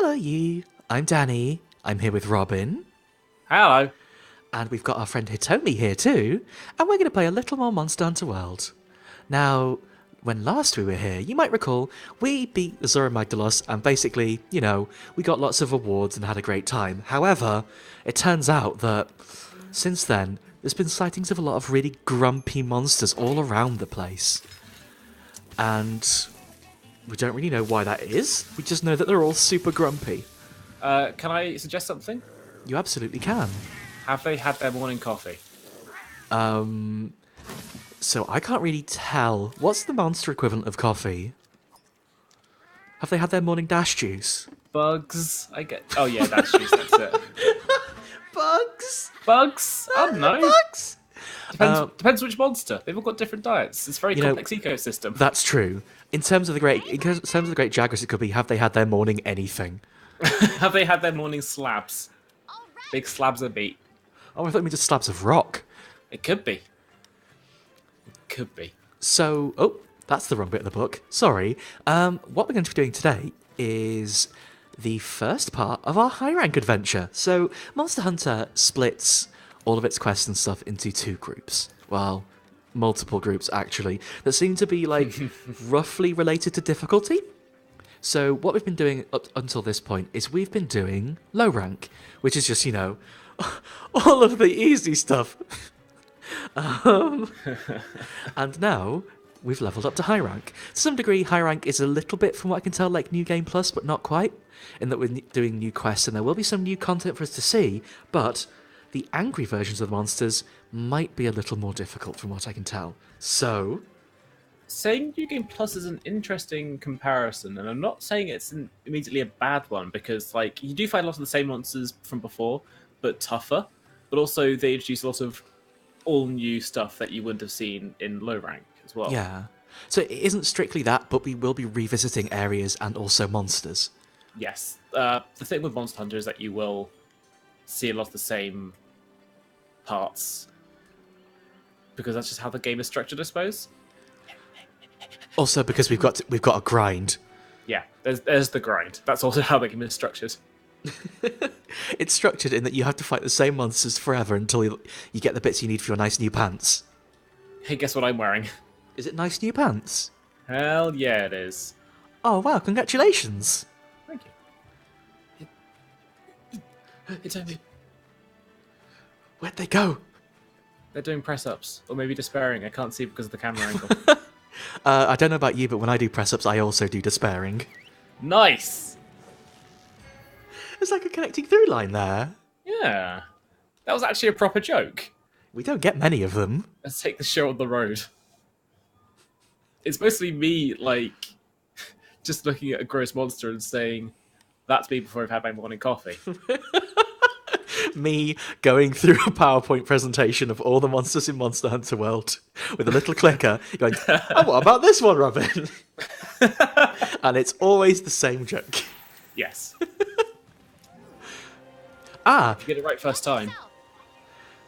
Hello, you. I'm Danny. I'm here with Robin. Hello. And we've got our friend Hitomi here too. And we're going to play a little more Monster Hunter World. Now, when last we were here, you might recall, we beat the Magdalos and basically, we got lots of awards and had a great time. However, it turns out that since then, there's been sightings of a lot of really grumpy monsters all around the place. And we don't really know why that is. We just know that they're all super grumpy. Can I suggest something? You absolutely can. Have they had their morning coffee? So I can't really tell. What's the monster equivalent of coffee? Have they had their morning dash juice? Bugs? I get. Oh yeah, dash juice. That's it. Bugs? Bugs? I don't know. Bugs? Depends which monster. They've all got different diets. It's a very complex ecosystem. That's true. In terms of the great Jaguars, it could be have they had their morning anything? Have they had their morning slabs? Big slabs of meat. Oh, I thought you meant just slabs of rock. It could be. Could be. So, that's the wrong bit of the book. Sorry. What we're going to be doing today is the first part of our high rank adventure. So, Monster Hunter splits all of its quests and stuff into two groups. Well, multiple groups actually, that seem to be roughly related to difficulty. So what we've been doing up until this point is we've been doing low rank, which is just, all of the easy stuff. And now we've leveled up to high rank. To some degree, high rank is a little bit, from what I can tell, like New Game Plus, but not quite, in that we're doing new quests and there will be some new content for us to see, but the angry versions of the monsters might be a little more difficult from what I can tell. So, saying New Game Plus is an interesting comparison, and I'm not saying it's immediately a bad one, because you do find a lot of the same monsters from before, but tougher, but also they introduce a lot of all new stuff that you wouldn't have seen in low rank as well. Yeah. So it isn't strictly that, but we will be revisiting areas and also monsters. Yes. The thing with Monster Hunter is that you will see a lot of the same parts, because that's just how the game is structured, I suppose. Also, because we've got a grind. Yeah, there's the grind. That's also how the game is structured. It's structured in that you have to fight the same monsters forever until you get the bits you need for your nice new pants. Hey, guess what I'm wearing? Is it nice new pants? Hell yeah, it is. Oh wow! Congratulations. Thank you. It's only. Where'd they go? They're doing press-ups, or maybe despairing. I can't see because of the camera angle. I don't know about you, but when I do press-ups, I also do despairing. Nice! There's like a connecting through line there. Yeah. That was actually a proper joke. We don't get many of them. Let's take the show on the road. It's mostly me, just looking at a gross monster and saying, that's me before I've had my morning coffee. Me going through a PowerPoint presentation of all the monsters in Monster Hunter World with a little clicker going, oh, what about this one, Robin? And it's always the same joke. Yes. Ah. You get it right first time.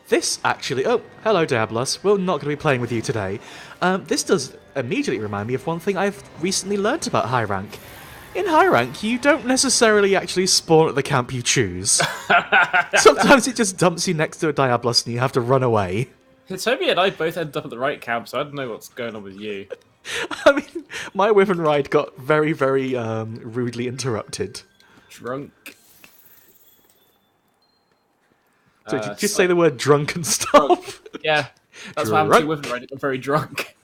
This actually... Oh, hello, Diablos. We're not going to be playing with you today. This does immediately remind me of one thing I've recently learnt about high rank. In high rank, you don't necessarily actually spawn at the camp you choose. Sometimes it just dumps you next to a Diablos and you have to run away. Hitomi and I both ended up at the right camp, so I don't know what's going on with you. I mean, my Wyvern ride got very, very rudely interrupted. Drunk. So did you just say the word drunk and stop? Yeah, that's why I'm too Wyvern riding. I'm very drunk.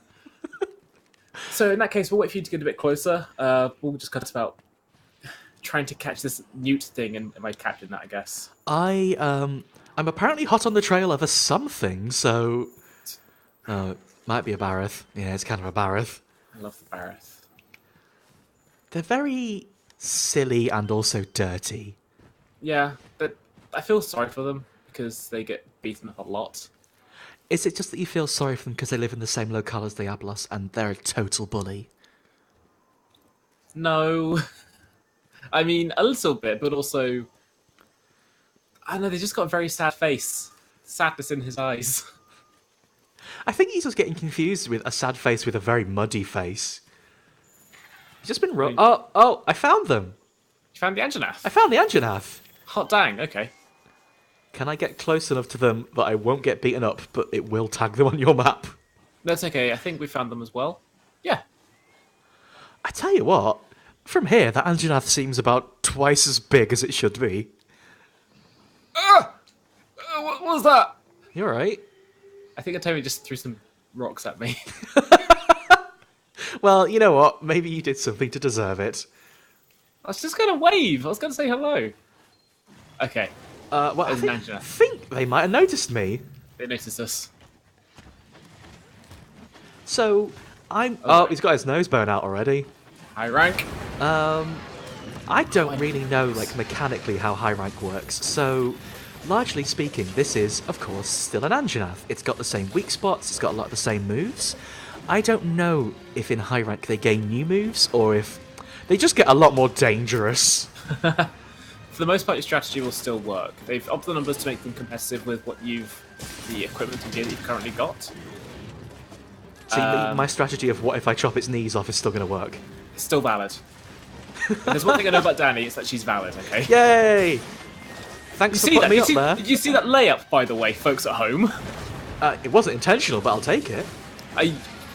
So in that case, we'll wait for you to get a bit closer. We'll just cut about trying to catch this newt thing, and am I catching that, I guess? I'm apparently hot on the trail of a something, so... it might be a Barroth. Yeah, it's kind of a Barroth. I love the Barroth. They're very silly and also dirty. Yeah, but I feel sorry for them, because they get beaten up a lot. Is it just that you feel sorry for them because they live in the same locale as Diablos and they're a total bully? No. I mean, a little bit, but also... I don't know, they just got a very sad face. Sadness in his eyes. I think he's just getting confused with a sad face with a very muddy face. He's just been... I found them! You found the Anjanath? I found the Anjanath. Hot dang, okay. Can I get close enough to them that I won't get beaten up, but it will tag them on your map? That's okay, I think we found them as well. Yeah. I tell you what, from here, that Anjanath seems about twice as big as it should be. What was that? You're right. I think Atomi just threw some rocks at me. Well, you know what? Maybe you did something to deserve it. I was just going to wave. I was going to say hello. Okay. Well, I There's an think they might have noticed me. They noticed us. So, Oh, he's got his nose bone out already. High rank. I don't really know, like, mechanically how high rank works, so... Largely speaking, this is, of course, still an Anjanath. It's got the same weak spots, it's got a lot of the same moves. I don't know if in high rank they gain new moves, or if they just get a lot more dangerous. For the most part, your strategy will still work. They've upped the numbers to make them competitive with the equipment and gear that you've currently got. See, my strategy of what if I chop its knees off is still going to work. It's still valid. And there's one thing I know about Danny, it's that she's valid, okay? Yay! Thanks for putting me up there. Did you see that layup, by the way, folks at home? It wasn't intentional, but I'll take it.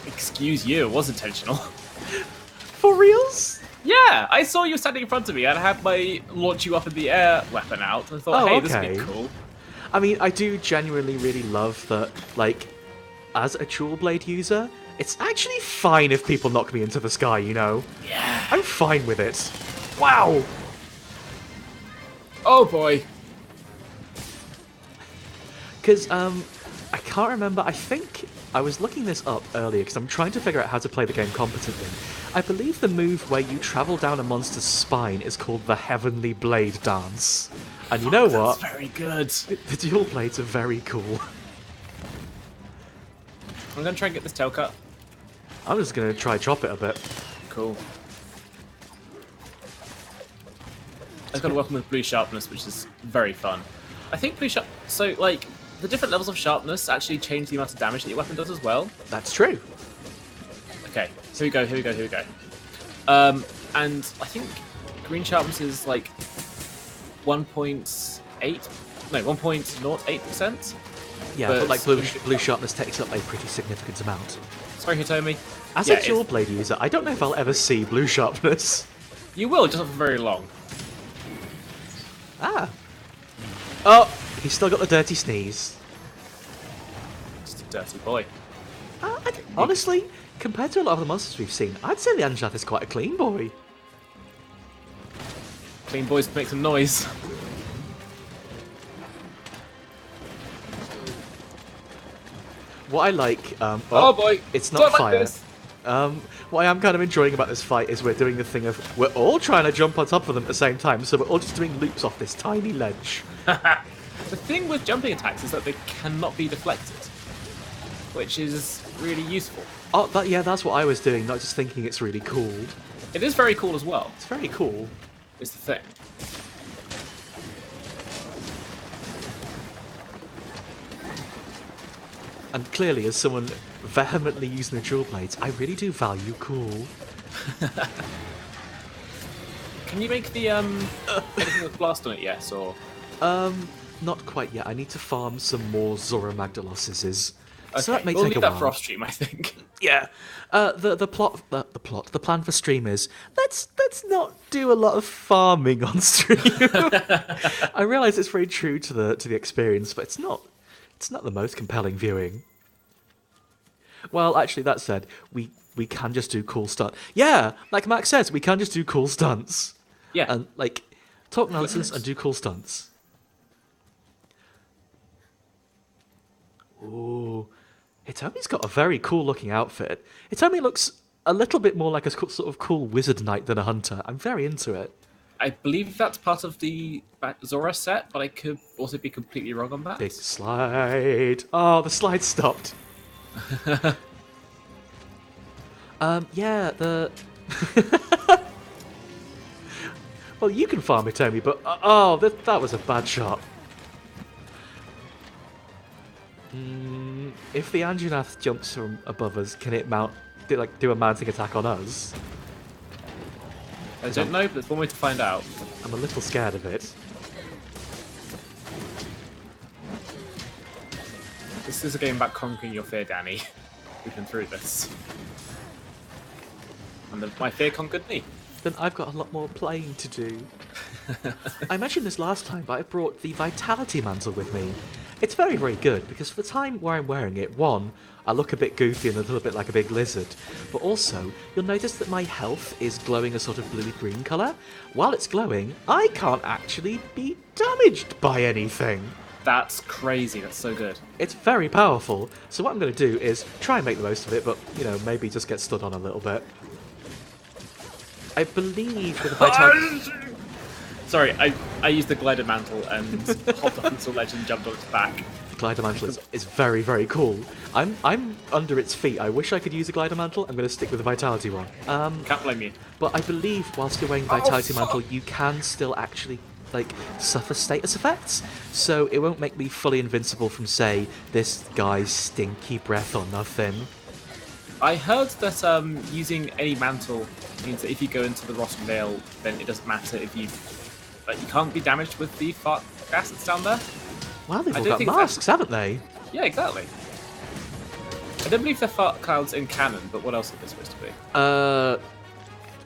Excuse you, it was intentional. For reals? Yeah, I saw you standing in front of me and I had my launch you up in the air weapon out. And I thought, hey, this would be cool. I mean, I do genuinely really love that, like, as a dual blade user, it's actually fine if people knock me into the sky, you know? Yeah. I'm fine with it. Wow! Oh boy. Because, I can't remember, I think I was looking this up earlier because I'm trying to figure out how to play the game competently. I believe the move where you travel down a monster's spine is called the Heavenly Blade Dance. And you know what? That's very good. The dual blades are very cool. I'm going to try and get this tail cut. I'm just going to try chop it a bit. Cool. I've got a weapon with blue sharpness, which is very fun. I think blue sharp... So, like, the different levels of sharpness actually change the amount of damage that your weapon does as well. That's true. Okay, so here we go. And I think green sharpness is like 1.08%. Yeah, but like blue sharpness takes up a pretty significant amount. Sorry, Hitomi. As a dual blade user, I don't know if I'll ever see blue sharpness. You will, just not for very long. Ah. Oh, he's still got the dirty sneeze. Just a dirty boy. Honestly, compared to a lot of the monsters we've seen, I'd say the Anjanath is quite a clean boy. Clean boys make some noise. What I like, oh boy, it's not fire. Like this. What I am kind of enjoying about this fight is we're doing the thing of we're all trying to jump on top of them at the same time, so we're all just doing loops off this tiny ledge. The thing with jumping attacks is that they cannot be deflected, which is really useful. Oh, that's what I was doing, not just thinking it's really cool. It is very cool as well. It's very cool. It's the thing. And clearly, as someone vehemently using the dual blades, I really do value cool. Can you make the anything with blast on it? Yes, or not quite yet. I need to farm some more Zora Magdaloses. okay. So that may we'll take leave a that while. for off stream, I think. Yeah. The plan for stream is let's not do a lot of farming on stream. I realise it's very true to the experience, but it's not the most compelling viewing. Well, actually, that said, we can just do cool stunts. Yeah, like Max says, we can just do cool stunts. Yeah. And like talk nonsense and do cool stunts. Ooh. Hitomi's got a very cool looking outfit. Hitomi looks a little bit more like a sort of cool wizard knight than a hunter. I'm very into it. I believe that's part of the Zora set, but I could also be completely wrong on that. Big slide. Oh, the slide stopped. Yeah, the... Well, you can farm Hitomi, but... that was a bad shot. If the Anjanath jumps from above us, can it do a mounting attack on us? I don't know, but there's one way to find out. I'm a little scared of it. This is a game about conquering your fear, Danny. We've been through this. And my fear conquered me. Then I've got a lot more playing to do. I mentioned this last time, but I brought the Vitality Mantle with me. It's very, very good, because for the time where I'm wearing it, one, I look a bit goofy and a little bit like a big lizard, but also, you'll notice that my health is glowing a sort of bluey-green colour. While it's glowing, I can't actually be damaged by anything. That's crazy, that's so good. It's very powerful, so what I'm going to do is try and make the most of it, but, you know, maybe just get stood on a little bit. I believe with the Vitality... Sorry, I used the glider mantle and hopped off into the ledge and jumped on its back. Glider Mantle is very, very cool. I'm under its feet. I wish I could use a Glider Mantle. I'm going to stick with the Vitality one. Can't blame you. But I believe whilst you're wearing Vitality Mantle, you can still actually, like, suffer status effects. So it won't make me fully invincible from, say, this guy's stinky breath or nothing. I heard that using any mantle means that if you go into the Rotten Vale, then it doesn't matter if you... you can't be damaged with the fart gas that's down there. Wow, they've all got masks, haven't they? Yeah, exactly. I don't believe they're fart clouds in canon, but what else are they supposed to be?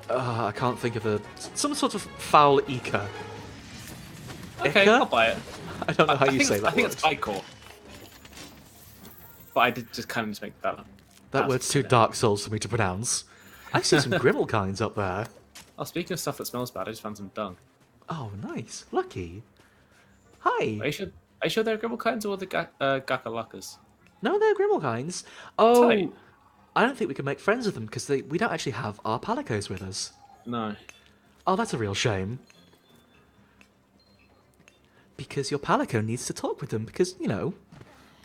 I can't think of some sort of foul Ika. Okay, Ika? I'll buy it. I don't know how you say that I think word. it's Icor. But I did just kind of just make that up. That word's too Dark Souls for me to pronounce. I see some Grimmelkinds up there. Oh, speaking of stuff that smells bad, I just found some dung. Oh, nice. Lucky. Hi. Are you sure they're Grimmelkinds or the Gakalakas? No, they're Grimmelkinds. Oh, Tight. I don't think we can make friends with them because we don't actually have our Palicos with us. No. Oh, that's a real shame. Because your Palico needs to talk with them because, you know,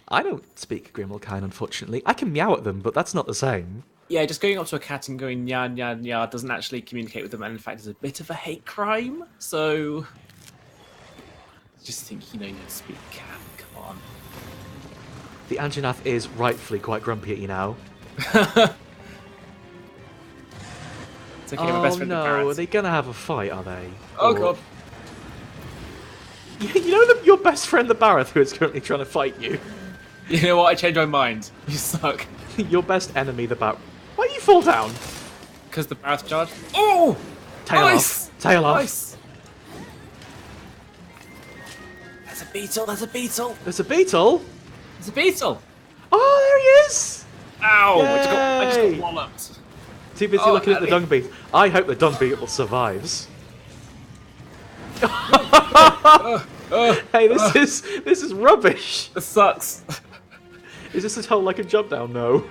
I don't speak Grimmelkind, unfortunately. I can meow at them, but that's not the same. Yeah, just going up to a cat and going nya nya nya doesn't actually communicate with them, and in fact is a bit of a hate crime. So, just think you need to speak cat. Come on. The Anjanath is rightfully quite grumpy at you now. It's okay, my best friend no, the are they gonna have a fight? Are they? Oh Or- god. You know your best friend the Barrath who is currently trying to fight you. You know what? I changed my mind. You suck. Your best enemy the Barrath. Why do you fall down? Because the Barrath charge. Oh! Tail Nice! off. Tail off. Nice! There's a beetle, there's a beetle! There's a beetle. There's a beetle! Oh, there he is. Ow! I just Yay! got walloped. Too busy Oh, looking at the Abby. dung beetle. I hope the dung beetle survives. Hey, this is rubbish. This sucks. Is this a hole I can jump down? No.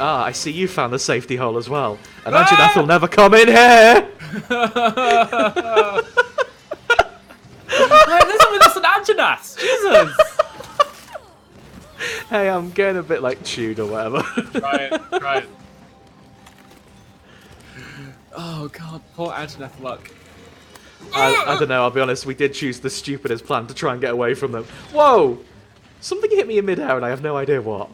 I see you found the safety hole as well. And Anjanath will never come in here! Right, listen with us an Anjanath! Jesus! Hey, I'm getting a bit like chewed or whatever. Right. Oh god, poor Anjanath luck. I don't know, I'll be honest, we did choose the stupidest plan to try and get away from them. Whoa! Something hit me in midair and I have no idea what.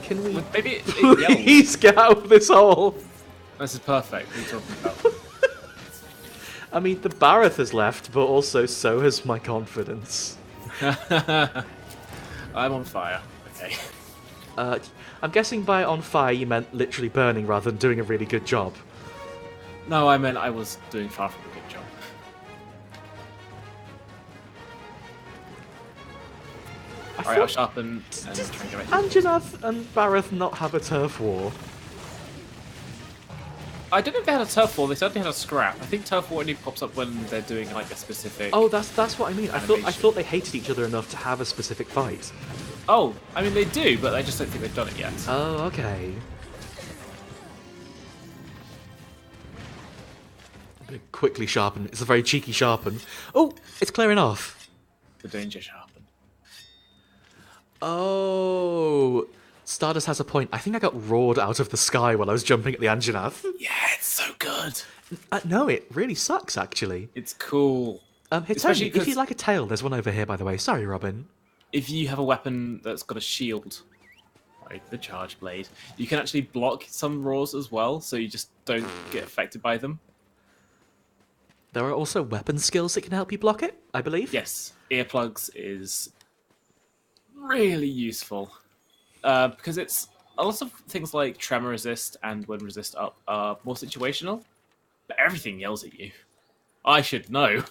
Can we Maybe it yells. please get out of this hole? This is perfect. What are you talking about? I mean, the Barrath has left, but also so has my confidence. I'm on fire. Okay. I'm guessing by on fire you meant literally burning rather than doing a really good job. No, I meant I was doing far from a good job. Alright, I'll sharpen and try and get it. Anjanath and Barrath not have a turf war? I don't know if they had a turf war, they certainly had a scrap. I think turf war only pops up when they're doing like a specific... Oh, that's what I mean. I Animation. thought they hated each other enough to have a specific fight. Oh, I mean they do, but I just don't think they've done it yet. Oh, okay. I'm gonna quickly sharpen. It's a very cheeky sharpen. Oh, it's clearing off. The danger sharpen. Oh, Stardust has a point. I think I got roared out of the sky while I was jumping at the Anjanath. Yeah, it's so good. No, it really sucks, actually. It's cool. Hey, Tony, Especially if you 'cause- like a tail, there's one over here, by the way. Sorry, Robin. if you have a weapon that's got a shield, like the charge blade, you can actually block some roars as well, so you just don't get affected by them. There are also weapon skills that can help you block it, I believe. Yes, earplugs is really useful because it's a lot of things like tremor resist and wind resist up are more situational, but everything yells at you. I should know.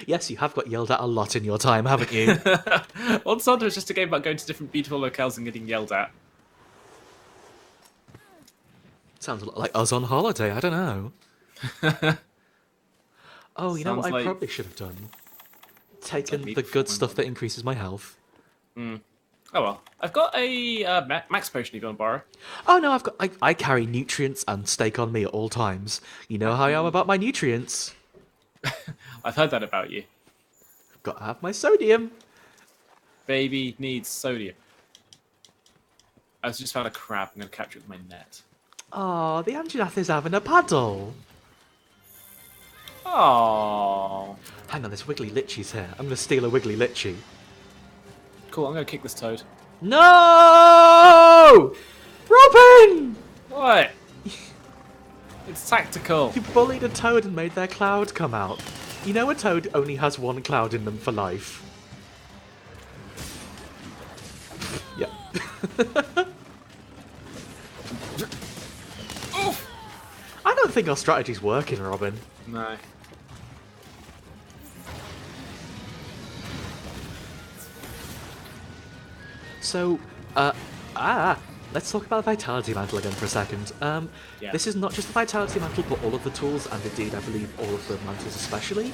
Yes, you have got yelled at a lot in your time, haven't you? On Sonder, it's just a game about going to different beautiful locales and getting yelled at. Sounds a lot like us on holiday, I don't know. Oh, you know what Sounds I like- probably should have done? Taken me the before good my stuff that increases my health. Oh well, I've got a max potion you go and borrow. Oh no, I carry nutrients and steak on me at all times. You know how I am about my nutrients. I've heard that about you. Got to have my sodium. Baby needs sodium. I just found a crab. I'm going to capture it with my net. Oh, the Anjanath is having a paddle. Oh, Hang on, there's Wiggly Litchies here. I'm going to steal a Wiggly Litchi. cool. I'm going to kick this toad. No! Robin! What? It's tactical. You bullied a toad and made their cloud come out. You know a toad only has one cloud in them for life. Yeah. I don't think our strategy's working, Robin. No. So, let's talk about the Vitality Mantle again for a second. Yeah. This is not just the Vitality Mantle, but all of the tools, and indeed, I believe, all of the mantles especially.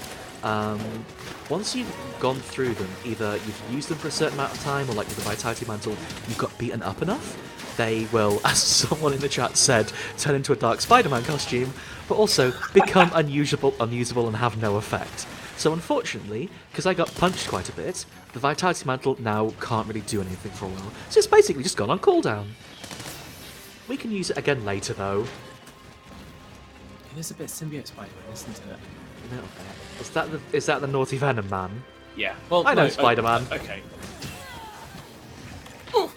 Once you've gone through them, either you've used them for a certain amount of time, or like with the Vitality Mantle, you've got beaten up enough, they will, as someone in the chat said, turn into a Dark Spider-Man costume, but also become unusable and have no effect. So unfortunately, because I got punched quite a bit, the Vitality Mantle now can't really do anything for a while. So it's basically just gone on cooldown. We can use it again later, though. It is a bit symbiote Spider-Man, isn't it? A little bit. Is that the naughty Venom Man? Yeah. Well, I know no, Spider-Man. Okay. Ooh.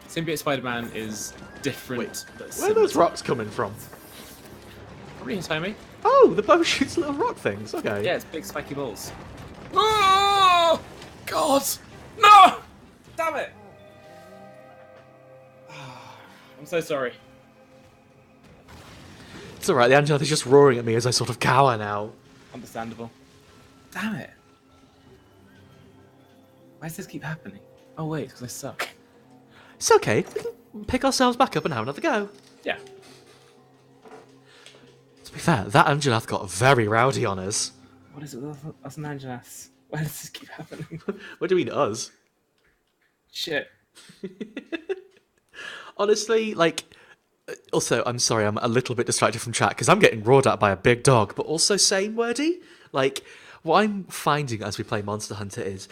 Symbiote Spider-Man is different. but Where are similar those to- rocks coming from? Probably inside me. Oh, the bow shoots little rock things. Okay. Yeah, it's big spiky balls. Oh God! No! Damn it! I'm so sorry. It's alright, the Anjanath is just roaring at me as I sort of cower now. Understandable. Damn it! Why does this keep happening? Oh wait, it's because I suck. It's okay. We can pick ourselves back up and have another go. Yeah. To be fair, that Anjanath got very rowdy on us. What is it with us and Anjanath? Why does this keep happening? What do you mean, us? Shit. Honestly, like... Also, I'm sorry, I'm a little bit distracted from chat, because I'm getting roared at by a big dog, but also same wordy. Like, what I'm finding as we play Monster Hunter is...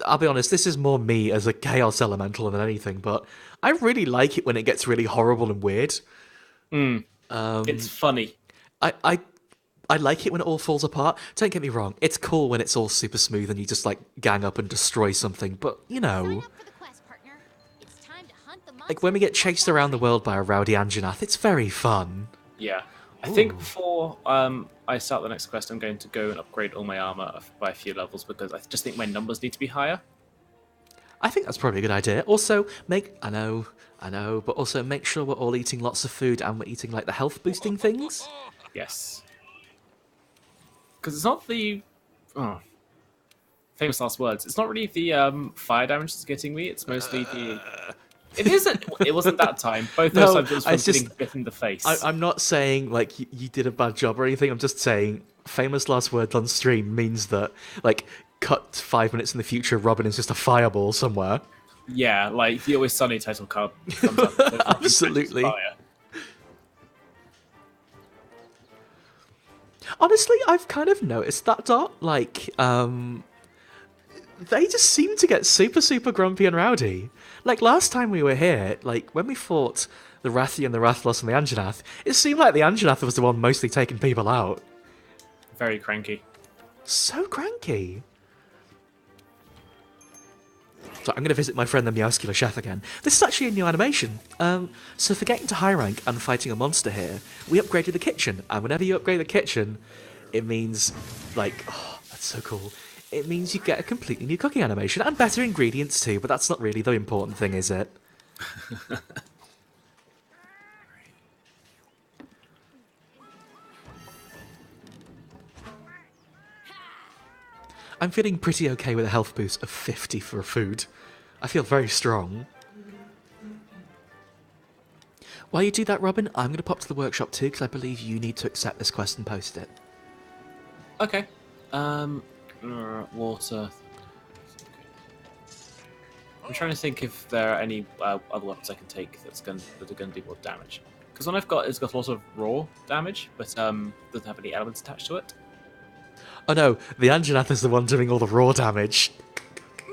I'll be honest, this is more me as a Chaos Elemental than anything, but I really like it when it gets really horrible and weird. It's funny. I like it when it all falls apart. Don't get me wrong, it's cool when it's all super smooth and you just, like, gang up and destroy something, but, you know... Sign up for the quest, partner. It's time to hunt the Like, when we get chased around the world by a rowdy Anjanath, it's very fun. Yeah. I think before I start the next quest, I'm going to go and upgrade all my armor by a few levels because I just think my numbers need to be higher. I think that's probably a good idea. Also, I know, but also make sure we're all eating lots of food and we're eating, like, the health-boosting things. Yes. Because it's not the... Oh. Famous last words. It's not really the fire damage that's getting me, it's mostly the... It isn't. It wasn't that time. Both those No, times it was I from getting just- bit in the face. I'm not saying, like, you did a bad job or anything. I'm just saying famous last words on stream means that, like, cut 5 minutes in the future, Robin is just a fireball somewhere. Yeah, like the Always Sunny title card comes up. So Absolutely. fire. Honestly, I've kind of noticed that, Dot. Like, they just seem to get super, super grumpy and rowdy. Like, last time we were here, like, when we fought the Rathian, the Rathalos, and the Anjanath, it seemed like the Anjanath was the one mostly taking people out. Very cranky. So cranky. So I'm going to visit my friend the Meowscular Chef again. This is actually a new animation. So for getting to high rank and fighting a monster here, we upgraded the kitchen. And whenever you upgrade the kitchen, it means, like, oh, that's so cool. It means you get a completely new cooking animation and better ingredients too, but that's not really the important thing, is it? I'm feeling pretty okay with a health boost of 50 for food. I feel very strong. While you do that, Robin, I'm going to pop to the workshop too, because I believe you need to accept this quest and post it. Okay. Water. I'm trying to think if there are any other weapons I can take that are going to do more damage. Because one I've got has got a lot of raw damage, but doesn't have any elements attached to it. Oh no, the Anjanath is the one doing all the raw damage.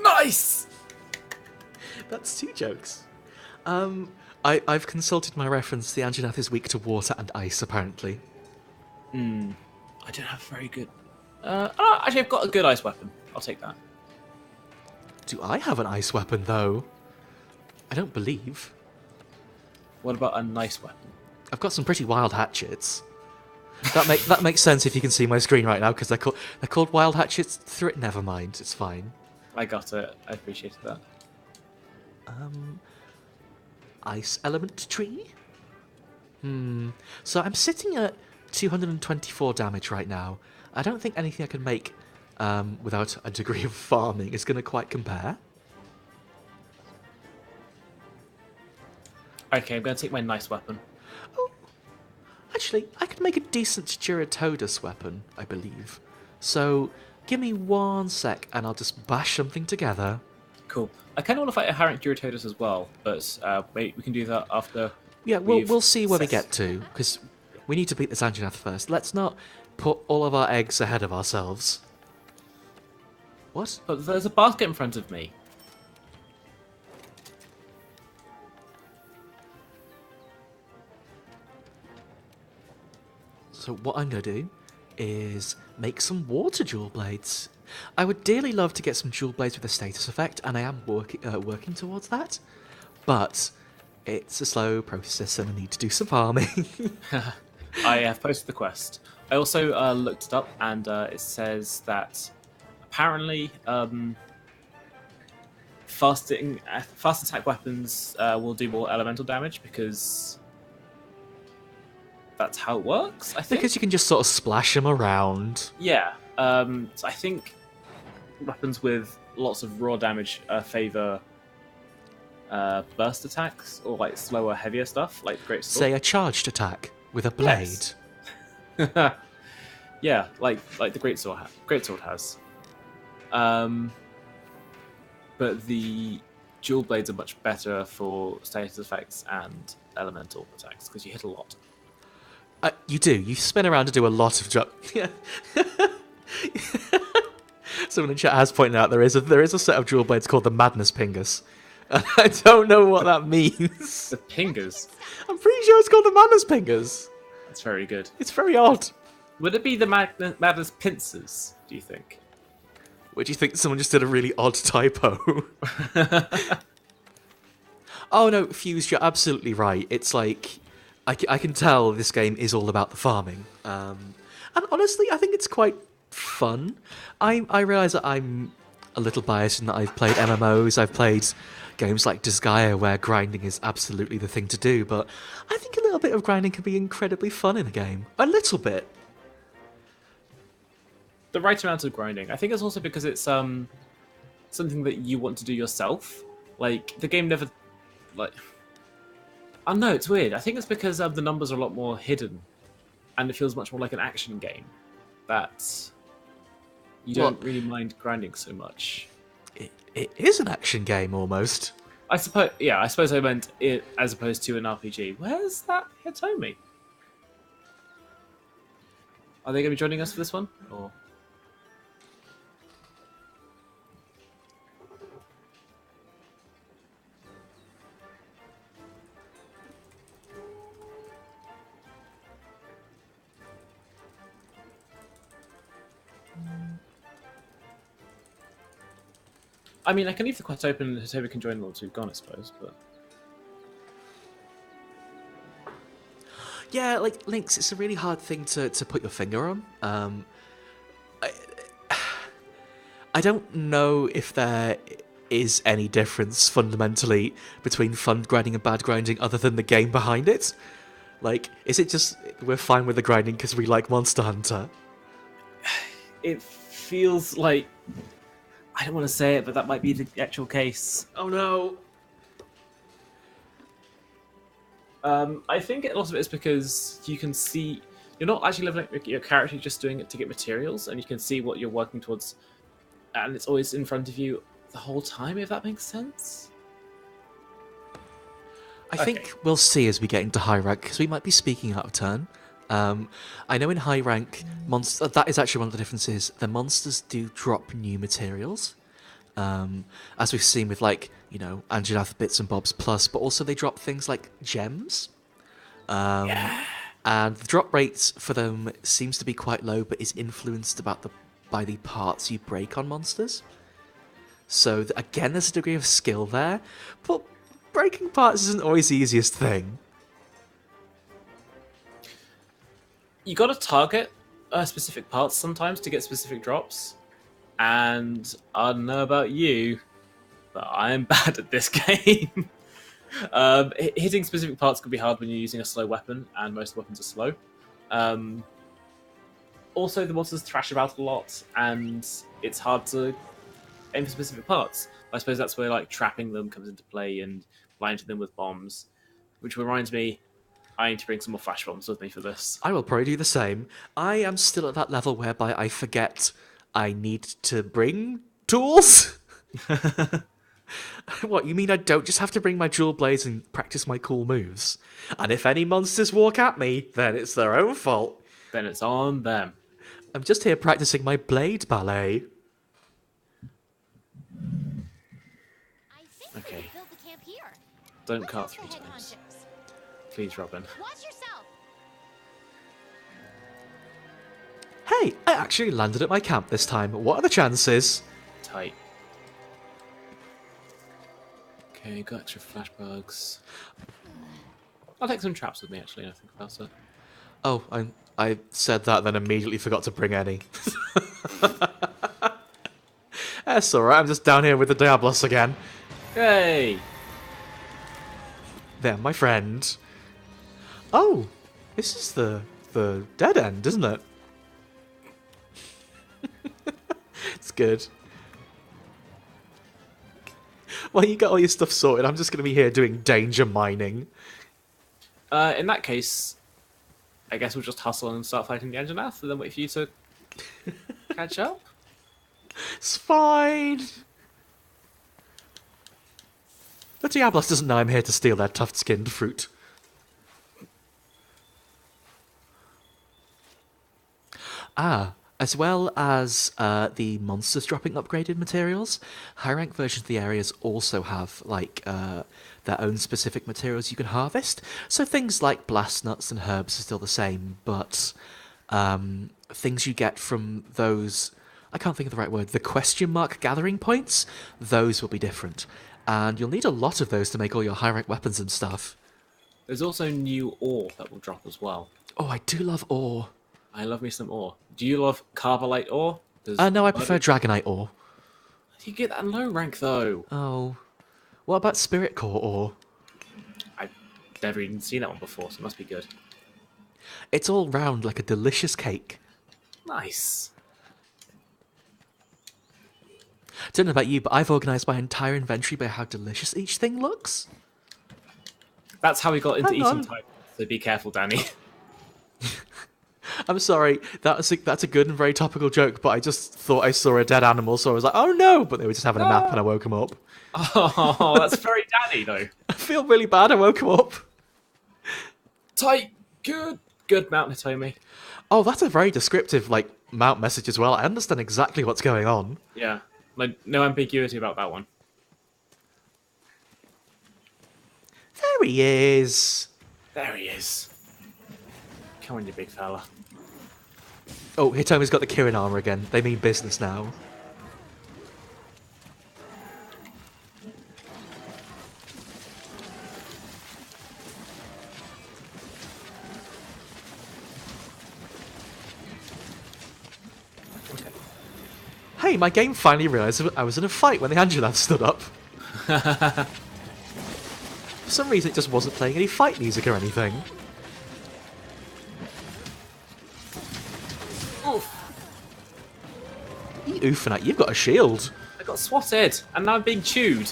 Nice! That's 2 jokes. I've consulted my reference. The Anjanath is weak to water and ice, apparently. I don't have very good... actually, I've got a good ice weapon. I'll take that. Do I have an ice weapon, though? I don't believe. What about a nice weapon? I've got some pretty wild hatchets. That makes sense if you can see my screen right now, because they're called wild hatchets. Through it, never mind. It's fine. I got it. I appreciated that. Ice element tree? So I'm sitting at 224 damage right now. I don't think anything I can make without a degree of farming is going to quite compare. Okay, I'm going to take my nice weapon. Oh, actually, I could make a decent Duratodus weapon, I believe. So give me 1 sec and I'll just bash something together. Cool. I kind of want to fight a Harrant Duratodus as well, but wait, we can do that after. Yeah, we'll see where we get to, because we need to beat this Anjanath first. Let's not put all of our eggs ahead of ourselves. What? But there's a basket in front of me. So what I'm going to do is make some water jewel blades. I would dearly love to get some jewel blades with a status effect, and I am working towards that. But it's a slow process, and I need to do some farming. I have posted the quest. I also looked it up, and it says that apparently fast attack weapons will do more elemental damage because that's how it works. I think Because you can just sort of splash them around. yeah. So I think weapons with lots of raw damage favour burst attacks or like slower, heavier stuff, like great sword. Say a charged attack with a blade. Yes. Yeah, like the greatsword has. But the dual blades are much better for status effects and elemental attacks because you hit a lot. You do. You spin around to do a lot of Someone in chat has pointed out there is a set of dual blades called the Madness Pingus. And I don't know what that means. The pingers. I'm pretty sure it's called the Madness Pingus. That's very good. It's very odd. Would it be the Madness pincers, do you think? What do you think? Someone just did a really odd typo. Oh no, Fuse, you're absolutely right. It's like I can tell this game is all about the farming. And honestly, I think it's quite fun. I realise that I'm a little biased in that I've played MMOs, I've played games like Disgaea where grinding is absolutely the thing to do, but I think a little bit of grinding can be incredibly fun in a game. A little bit. The right amount of grinding. I think it's also because it's something that you want to do yourself. Like the game never, like, I don't know. It's weird. I think it's because the numbers are a lot more hidden, and it feels much more like an action game. That you don't really mind grinding so much. It is an action game almost. I suppose. Yeah, I suppose I meant it as opposed to an RPG. Where's that Hitomi? Are they going to be joining us for this one? Or I mean, I can leave the quest open and Hitobi can join once we've gone, I suppose, but... Yeah, like, Lynx, it's a really hard thing to put your finger on. I don't know if there is any difference fundamentally between fun grinding and bad grinding other than the game behind it. Like, is it just we're fine with the grinding because we like Monster Hunter? It feels like... I don't want to say it, but that might be the actual case. Oh no! I think a lot of it is because you can see... You're not actually leveling up your character, you're just doing it to get materials, and you can see what you're working towards, and it's always in front of you the whole time, if that makes sense? I think we'll see as we get into high rank, because we might be speaking out of turn. I know in high rank, that is actually one of the differences. The monsters do drop new materials, as we've seen with, like, you know, Anjanath bits and bobs plus, but also they drop things like gems. And the drop rate for them seems to be quite low, but is influenced by the parts you break on monsters. So again, there's a degree of skill there, but breaking parts isn't always the easiest thing. You got to target specific parts sometimes to get specific drops, and I don't know about you, but I am bad at this game. Hitting specific parts can be hard when you're using a slow weapon, and most weapons are slow. Also, the monsters thrash about a lot, and it's hard to aim for specific parts. I suppose that's where like trapping them comes into play and blinding them with bombs. Which reminds me, I need to bring some more flash bombs with me for this. I will probably do the same. I am still at that level whereby I forget I need to bring tools. What, you mean I don't just have to bring my dual blades and practice my cool moves? And if any monsters walk at me, then it's their own fault. Then it's on them. I'm just here practicing my blade ballet. I think we Okay. can build the camp here. Don't Let's cut ask the 3 head times. honchos. Please, Robin. Watch yourself. Hey, I actually landed at my camp this time. What are the chances? Tight. Okay, got extra flash bugs. I'll take some traps with me, actually, I think about it. Oh, I said that, then immediately forgot to bring any. That's alright, I'm just down here with the Diablos again. Hey! There, my friend. Oh, this is the dead end, isn't it? It's good. Well, you get all your stuff sorted, I'm just going to be here doing danger mining. In that case, I guess we'll just hustle and start fighting the Anjanath, and then wait for you to catch up. It's fine. The Diablos doesn't know I'm here to steal their tuft-skinned fruit. As well as the monsters dropping upgraded materials, high-rank versions of the areas also have like their own specific materials you can harvest. So things like blast nuts and herbs are still the same, but things you get from those, I can't think of the right word, the question mark gathering points, those will be different. And you'll need a lot of those to make all your high-rank weapons and stuff. There's also new ore that will drop as well. Oh, I do love ore. I love me some ore. Do you love Carbolite ore? No, I prefer Dragonite ore. You get that in low rank, though. Oh. What about Spirit Core ore? I've never even seen that one before, so it must be good. It's all round like a delicious cake. Nice. Don't know about you, but I've organised my entire inventory by how delicious each thing looks. That's how we got into Hang eating on. type, so be careful, Danny. I'm sorry, that's a good and very topical joke, but I just thought I saw a dead animal, so I was like, oh no! But they were just having a nap and I woke them up. Oh, that's very Danny, though. I feel really bad, I woke them up. Tight. Good Mount Hitomi. Oh, that's a very descriptive, like, mount message as well. I understand exactly what's going on. Yeah. Like, no ambiguity about that one. There he is. There he is. Come on, you big fella. Oh, Hitomi's got the Kirin armor again. They mean business now. hey, my game finally realised I was in a fight when the Anjanath stood up. For some reason, it just wasn't playing any fight music or anything. Oof. You oofing at? You've got a shield. I got swatted, and now I'm being chewed.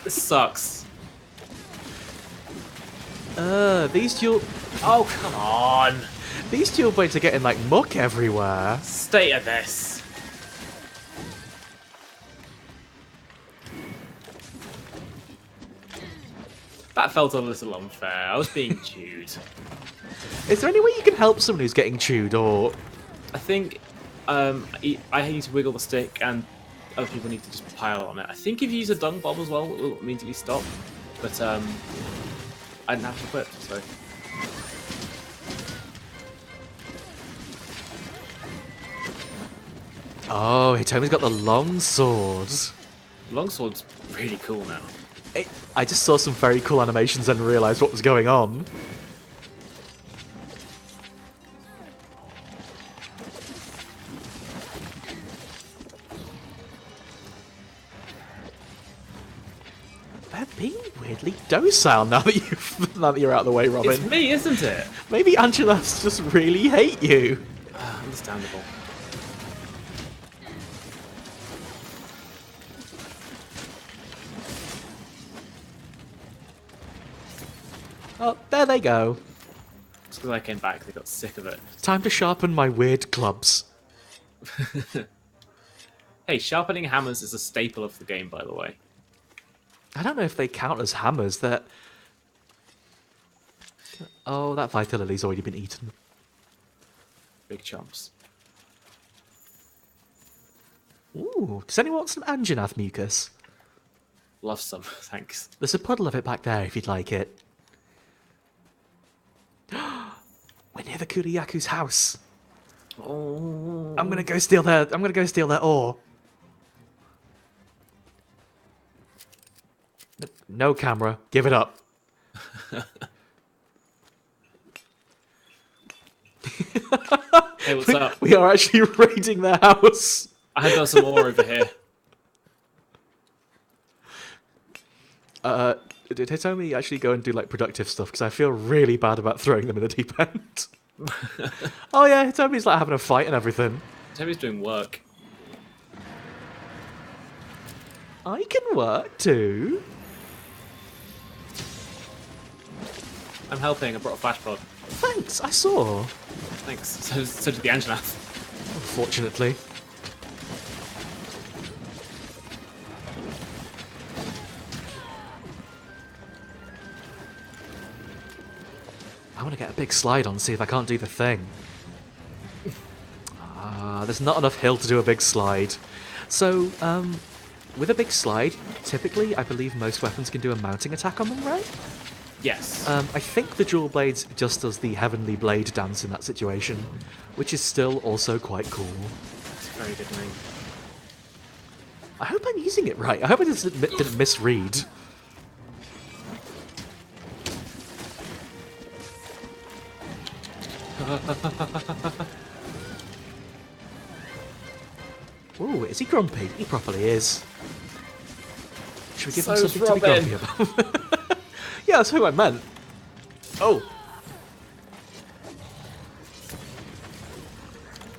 This sucks. These dual... Oh, come on. These dual blades are getting, like, muck everywhere. State of this. That felt a little unfair. I was being chewed. Is there any way you can help someone who's getting chewed, or... I think I need to wiggle the stick, and other people need to just pile on it. I think if you use a dung bomb as well, it will immediately stop. But I didn't have it equipped, so... Oh, Hitomi's got the long sword. Longsword's really cool now. I just saw some very cool animations and realised what was going on. They're being weirdly docile now that you're out of the way, Robin. It's me, isn't it? Maybe Anjanaths just really hate you. Understandable. Oh, there they go. Just because I came back, they got sick of it. Time to sharpen my weird clubs. Hey, sharpening hammers is a staple of the game, by the way. I don't know if they count as hammers. That. Oh, that Vita Lily's already been eaten. Big chumps. Ooh, does anyone want some Anjanath mucus? Love some, thanks. There's a puddle of it back there if you'd like it. We're near the Kuriyaku's house. Oh. I'm gonna go steal their ore. No camera. Give it up. Hey, what's up? We are actually raiding their house. I had some more over here. Did Hitomi actually go and do like productive stuff? Because I feel really bad about throwing them in the deep end. Oh yeah, Hitomi's like having a fight and everything. Toby's doing work. I can work too. I'm helping. I brought a flash pod. Thanks, I saw. Thanks. So did the Anjanath. Unfortunately. I want to get a big slide on, see if I can't do the thing. There's not enough hill to do a big slide. So, with a big slide, typically, I believe most weapons can do a mounting attack on them, right? Yes. I think the Dual Blades just does the Heavenly Blade dance in that situation, which is still also quite cool. That's a very good name. I hope I'm using it right. I hope I didn't misread. Ooh, is he grumpy? He probably is. Should we give him So's something to be Robin. grumpy about? Yeah, that's who I meant. Oh.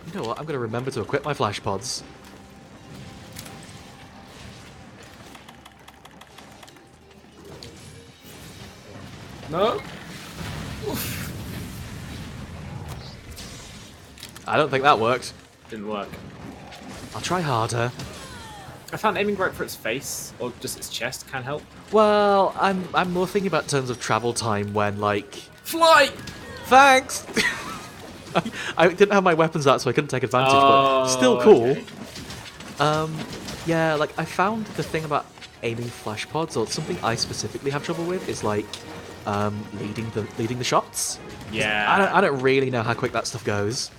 You know what? I'm going to remember to equip my flash pods. No? I don't think that worked. Didn't work. I'll try harder. I found aiming right for its face, or just its chest, can help. Well, I'm more thinking about terms of travel time when, like... Fly! Thanks! I didn't have my weapons out, so I couldn't take advantage, but still cool. Okay. Yeah, like, I found the thing about aiming flash pods, or something I specifically have trouble with, is, like, leading the shots. Yeah. I don't really know how quick that stuff goes.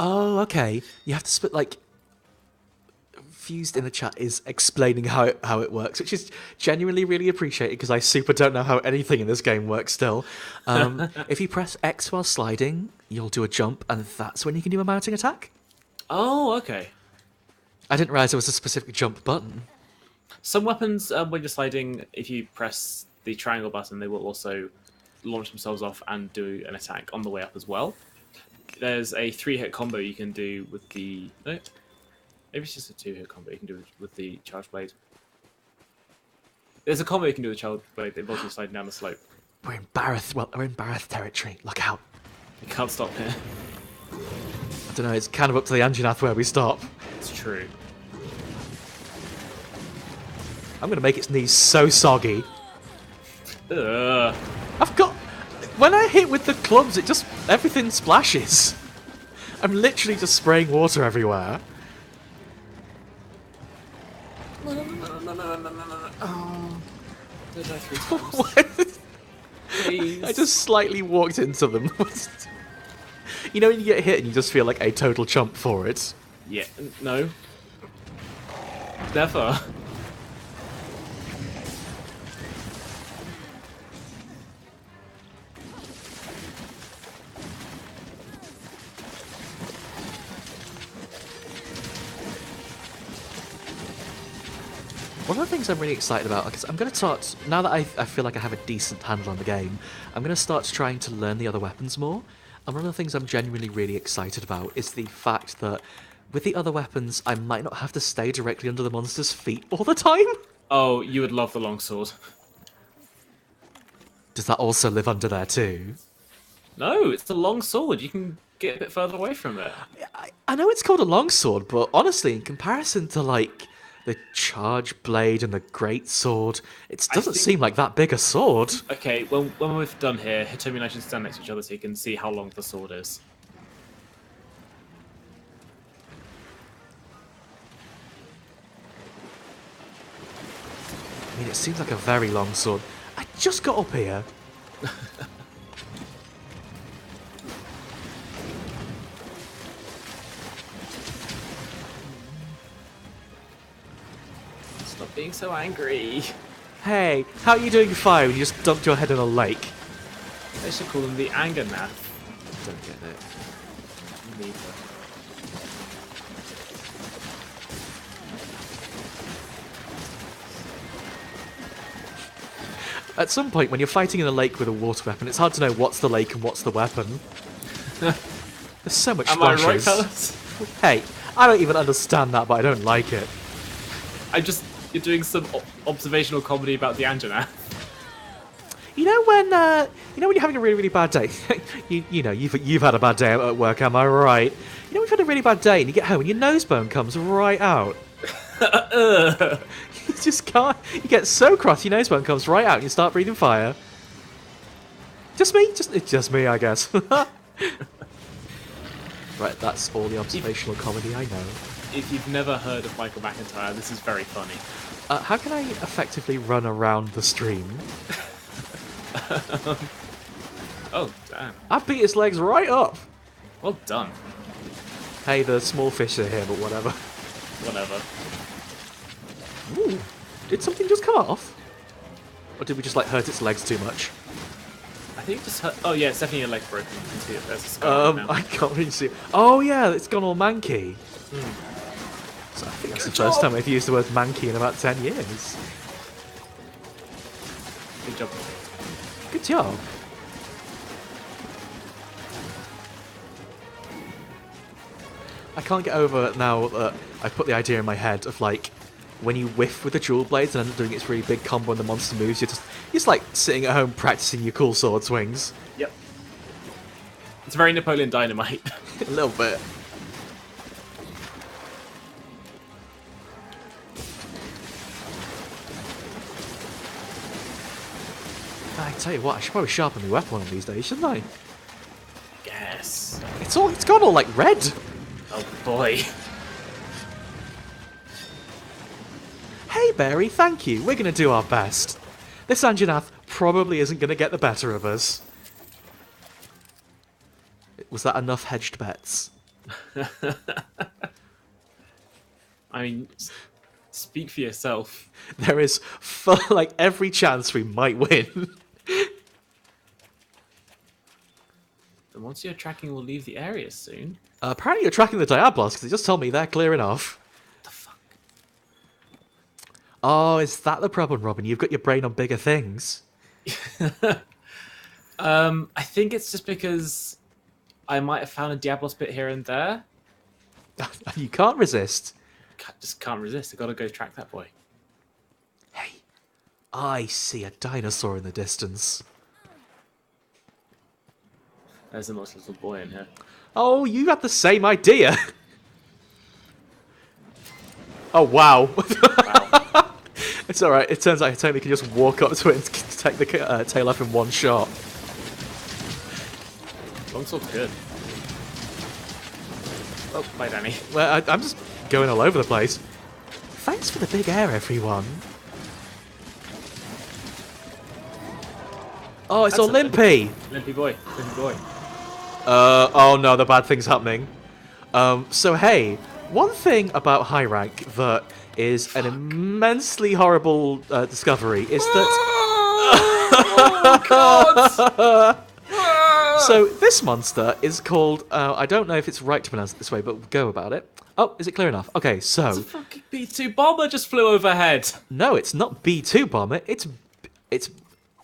Oh, okay. You have to split, like, Fused in the chat is explaining how it works, which is genuinely really appreciated because I super don't know how anything in this game works still. If you press X while sliding, you'll do a jump, and that's when you can do a mounting attack. Oh, okay. I didn't realize there was a specific jump button. Some weapons, when you're sliding, if you press the triangle button, they will also launch themselves off and do an attack on the way up as well. There's a 3-hit combo you can do with the... No, maybe it's just a 2-hit combo you can do with the charge blade. There's a combo you can do with the charge blade that involves you sliding down the slope. We're in Bareth territory. Look out. You can't stop here. I don't know, it's kind of up to the Anjanath where we stop. It's true. I'm going to make its knees so soggy. Ugh. I've got... When I hit with the clubs, it just... everything splashes. I'm literally just spraying water everywhere. Oh. Did I 3 times? Please. I just slightly walked into them. You know when you get hit and you just feel like a total chump for it? Yeah, no. Never. One of the things I'm really excited about, because I'm going to start, now that I feel like I have a decent handle on the game, I'm going to start trying to learn the other weapons more. And one of the things I'm genuinely really excited about is the fact that with the other weapons, I might not have to stay directly under the monster's feet all the time. Oh, you would love the longsword. Does that also live under there too? No, it's the long sword. You can get a bit further away from it. I know it's called a longsword, but honestly, in comparison to, like, the charge blade and the great sword, it doesn't seem like that big a sword. Okay, well, when we've done here, Hitomi and I should stand next to each other so you can see how long the sword is. I mean, it seems like a very long sword. I just got up here. Stop being so angry. Hey, how are you doing fire when you just dumped your head in a lake? They should call them the Anjanath. Don't get it. Neither. At some point, when you're fighting in a lake with a water weapon, it's hard to know what's the lake and what's the weapon. There's so much Am I splashes. right, fellas? Hey, I don't even understand that, but I don't like it. You're doing some observational comedy about the Anjanath. You know when you're having a really, really bad day. You've had a bad day at work, am I right? You know, we've had a really bad day, and you get home, and your nose bone comes right out. You just can't. You get so cross, your nose bone comes right out, and you start breathing fire. Just me? It's just me, I guess. Right, that's all the observational comedy I know. If you've never heard of Michael McIntyre, this is very funny. How can I effectively run around the stream? Oh, damn. I beat his legs right up. Well done. Hey, the small fish are here, but whatever. Whatever. Ooh, did something just come off? Or did we just, like, hurt its legs too much? I think it just hurt. Oh, yeah, it's definitely a leg broken. You can see it. There's a scar now. I can't really see it. Oh, yeah, it's gone all manky. So I think it's the first time I've used the word manky in about 10 years. Good job. Good job. I can't get over now that I've put the idea in my head of, like, when you whiff with the dual blades and end up doing its really big combo and the monster moves, you're just like sitting at home practicing your cool sword swings. Yep. It's very Napoleon Dynamite. A little bit. I tell you what, I should probably sharpen my weapon one of these days, shouldn't I? Yes. It's gone all like red. Oh boy. Hey Barry, thank you. We're gonna do our best. This Anjanath probably isn't gonna get the better of us. Was that enough hedged bets? I I mean, speak for yourself. There is, like, every chance we might win. The monster you're tracking will leave the area soon. Apparently you're tracking the Diablos, because it just told me they're clearing off. What the fuck? Oh, is that the problem, Robin? You've got your brain on bigger things. I think it's just because I might have found a Diablos bit here and there. You can't resist. Just can't resist. I gotta go track that boy. Hey, I see a dinosaur in the distance. There's a nice little boy in here. Oh, you had the same idea. Oh, wow. Wow. It's alright. It turns out Hitomi can just walk up to it and take the tail off in one shot. Longsword's good. Oh, bye, Danny. Well, I'm just going all over the place. Thanks for the big air, everyone. Oh, it's That's all a limpy. Limpy boy. Limpy boy. Oh no, the bad thing's happening. So hey, one thing about high rank that is an immensely horrible discovery is that. Oh, God! So this monster is called. I don't know if it's right to pronounce it this way, but we'll go about it. Oh, is it clear enough? Okay, so A fucking B2 bomber just flew overhead. no, it's not B2 bomber. It's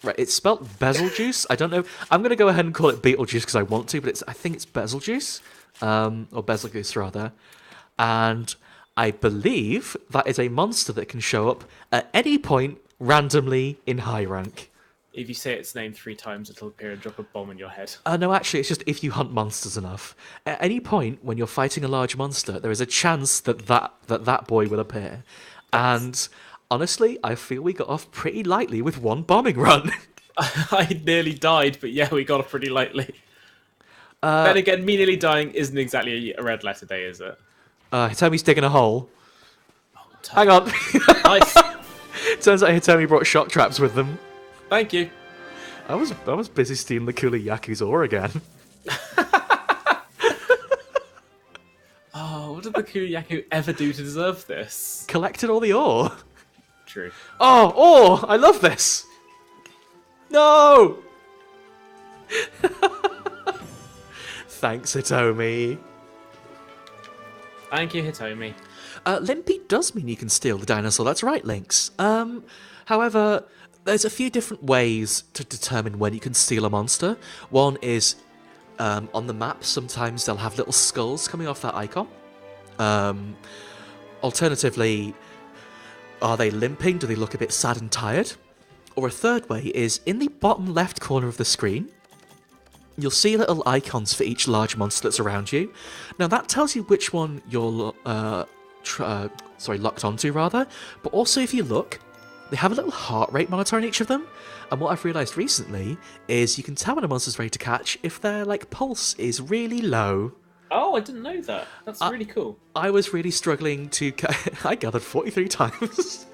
right. It's spelt Betelgeuse. I don't know. I'm gonna go ahead and call it Beetlejuice because I want to, but I think it's Betelgeuse, or Betelgeuse rather, and I believe that is a monster that can show up at any point randomly in high rank. If you say its name 3 times, it'll appear and drop a bomb in your head. No, actually, it's just if you hunt monsters enough. At any point when you're fighting a large monster, there is a chance that boy will appear. And honestly, I feel we got off pretty lightly with one bombing run. I nearly died, but yeah, we got off pretty lightly. Then again, me nearly dying isn't exactly a red letter day, is it? Hitomi's digging a hole. Hang on. Nice. Turns out Hitomi brought shock traps with them. Thank you. I was busy stealing the Kuliyaku's ore again. Oh, what did the Kuryaku ever do to deserve this? Collected all the ore. True. Oh, ore! I love this! No! Thanks, Hitomi. Thank you, Hitomi. Limpy does mean you can steal the dinosaur, that's right, Lynx. However, there's a few different ways to determine when you can steal a monster. One is, on the map, sometimes they'll have little skulls coming off that icon. Alternatively, are they limping? Do they look a bit sad and tired? Or a third way is, in the bottom left corner of the screen, you'll see little icons for each large monster that's around you. Now that tells you which one you're locked onto, rather. But also, if you look, they have a little heart rate monitor on each of them. And what I've realised recently is you can tell when a monster's ready to catch if their pulse is really low. Oh, I didn't know that. That's really cool. I was really struggling to. I gathered 43 times.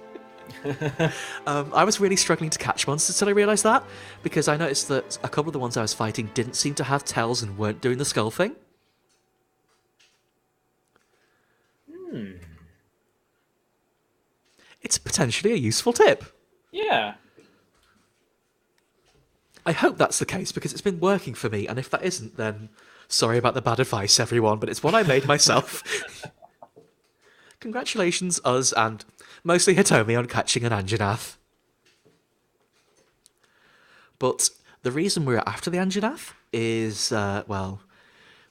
I was really struggling to catch monsters till I realised that, because I noticed that a couple of the ones I was fighting didn't seem to have tells and weren't doing the skull thing. It's potentially a useful tip. Yeah. I hope that's the case, because it's been working for me, and if that isn't, then sorry about the bad advice, everyone, but it's one I made myself. Congratulations, us, and mostly Hitomi, on catching an Anjanath. But the reason we're after the Anjanath is, well,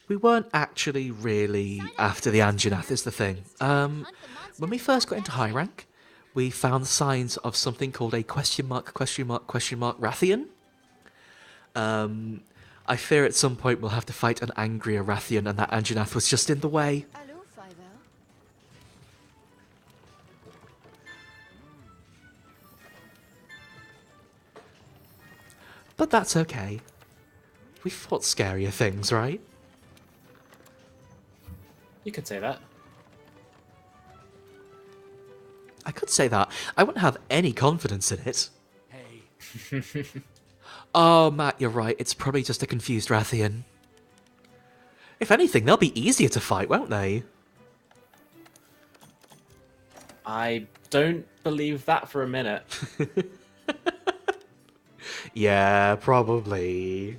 we weren't actually really after the Anjanath, is the thing. When we first got into high rank, we found signs of something called a Rathian. I fear at some point we'll have to fight an angrier Rathian, and that Anjanath was just in the way. Hello, Fiver. But that's okay. We fought scarier things, right? You could say that. I could say that. I wouldn't have any confidence in it. Hey. Oh, Matt, you're right. It's probably just a confused Rathian. If anything, they'll be easier to fight, won't they? I don't believe that for a minute. Yeah, probably.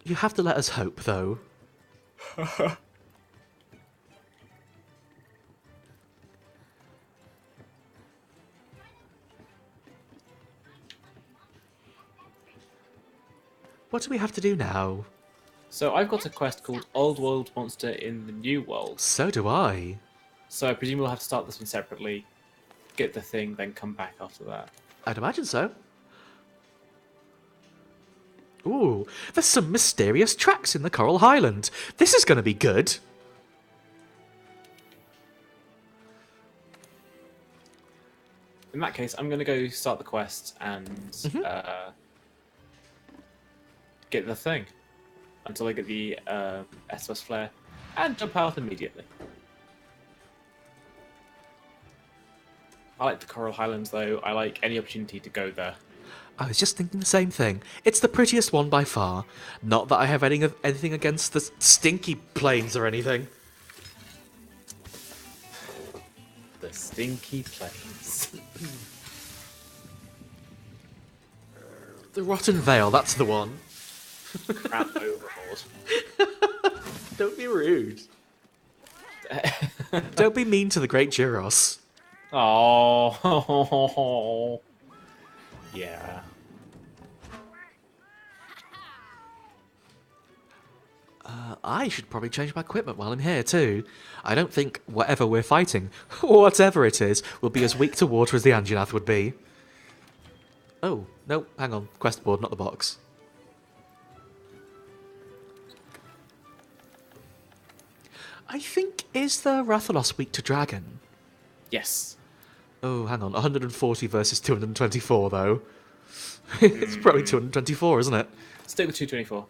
You have to let us hope, though. What do we have to do now? So I've got a quest called Old World Monster in the New World. So do I. So I presume we'll have to start this one separately, get the thing, then come back after that. I'd imagine so. Ooh, there's some mysterious tracks in the Coral Highland. This is going to be good. In that case, I'm going to go start the quest and get the thing until I get the SOS flare and jump out immediately. I like the Coral Highlands though. I like any opportunity to go there. I was just thinking the same thing. It's the prettiest one by far. Not that I have anything against the stinky plains or anything. The Stinky Plains. The Rotten Vale, that's the one. Crap overboard. Don't be rude. Don't be mean to the great Gyros. Oh. Yeah. I should probably change my equipment while I'm here too. I don't think whatever we're fighting, whatever it is, will be as weak to water as the Anjanath would be. Oh, no, hang on. Quest board, not the box. I think, is the Rathalos weak to dragon? Yes. Oh, hang on. 140 versus 224, though. It's probably 224, isn't it? Stick with 224.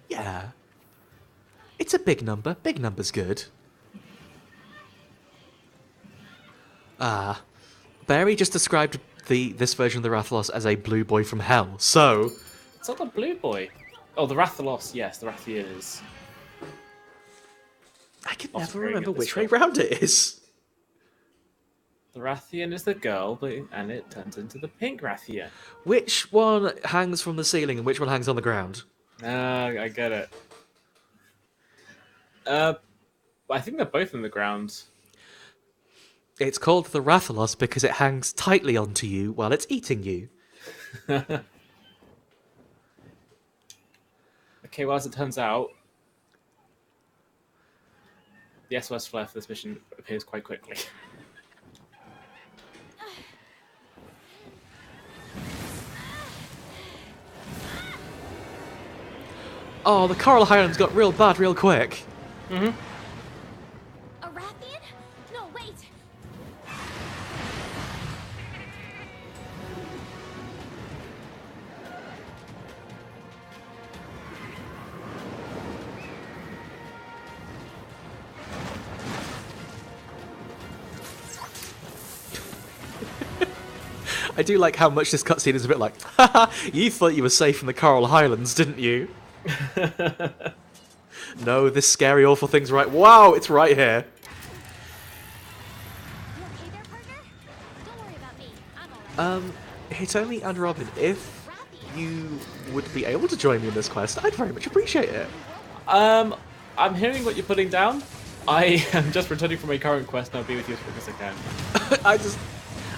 Yeah. It's a big number. Big number's good. Barry just described this version of the Rathalos as a blue boy from hell, so... It's not the blue boy. Oh, the Rathalos, yes, the Rathians. I can Lots never of growing remember at this which way film. round it is. The Rathian is the girl, and it turns into the pink Rathian. Which one hangs from the ceiling and which one hangs on the ground? Ah, I get it. I think they're both in the ground. It's called the Rathalos because it hangs tightly onto you while it's eating you. Okay, well, as it turns out, the SOS flare for this mission appears quite quickly. Oh, the Coral Highlands got real bad real quick. Mm-hmm. A Rathian? No, wait. I do like how much this cutscene is a bit like, haha, you thought you were safe in the Coral Highlands, didn't you? No, this scary, awful thing's right. Wow, it's right here. You okay there, partner? Don't worry about me. I'm alright. Hitomi and Robin, if Rathian. you would be able to join me in this quest, I'd very much appreciate it. I'm hearing what you're putting down. I am just returning from my current quest, and I'll be with you as quick as I can.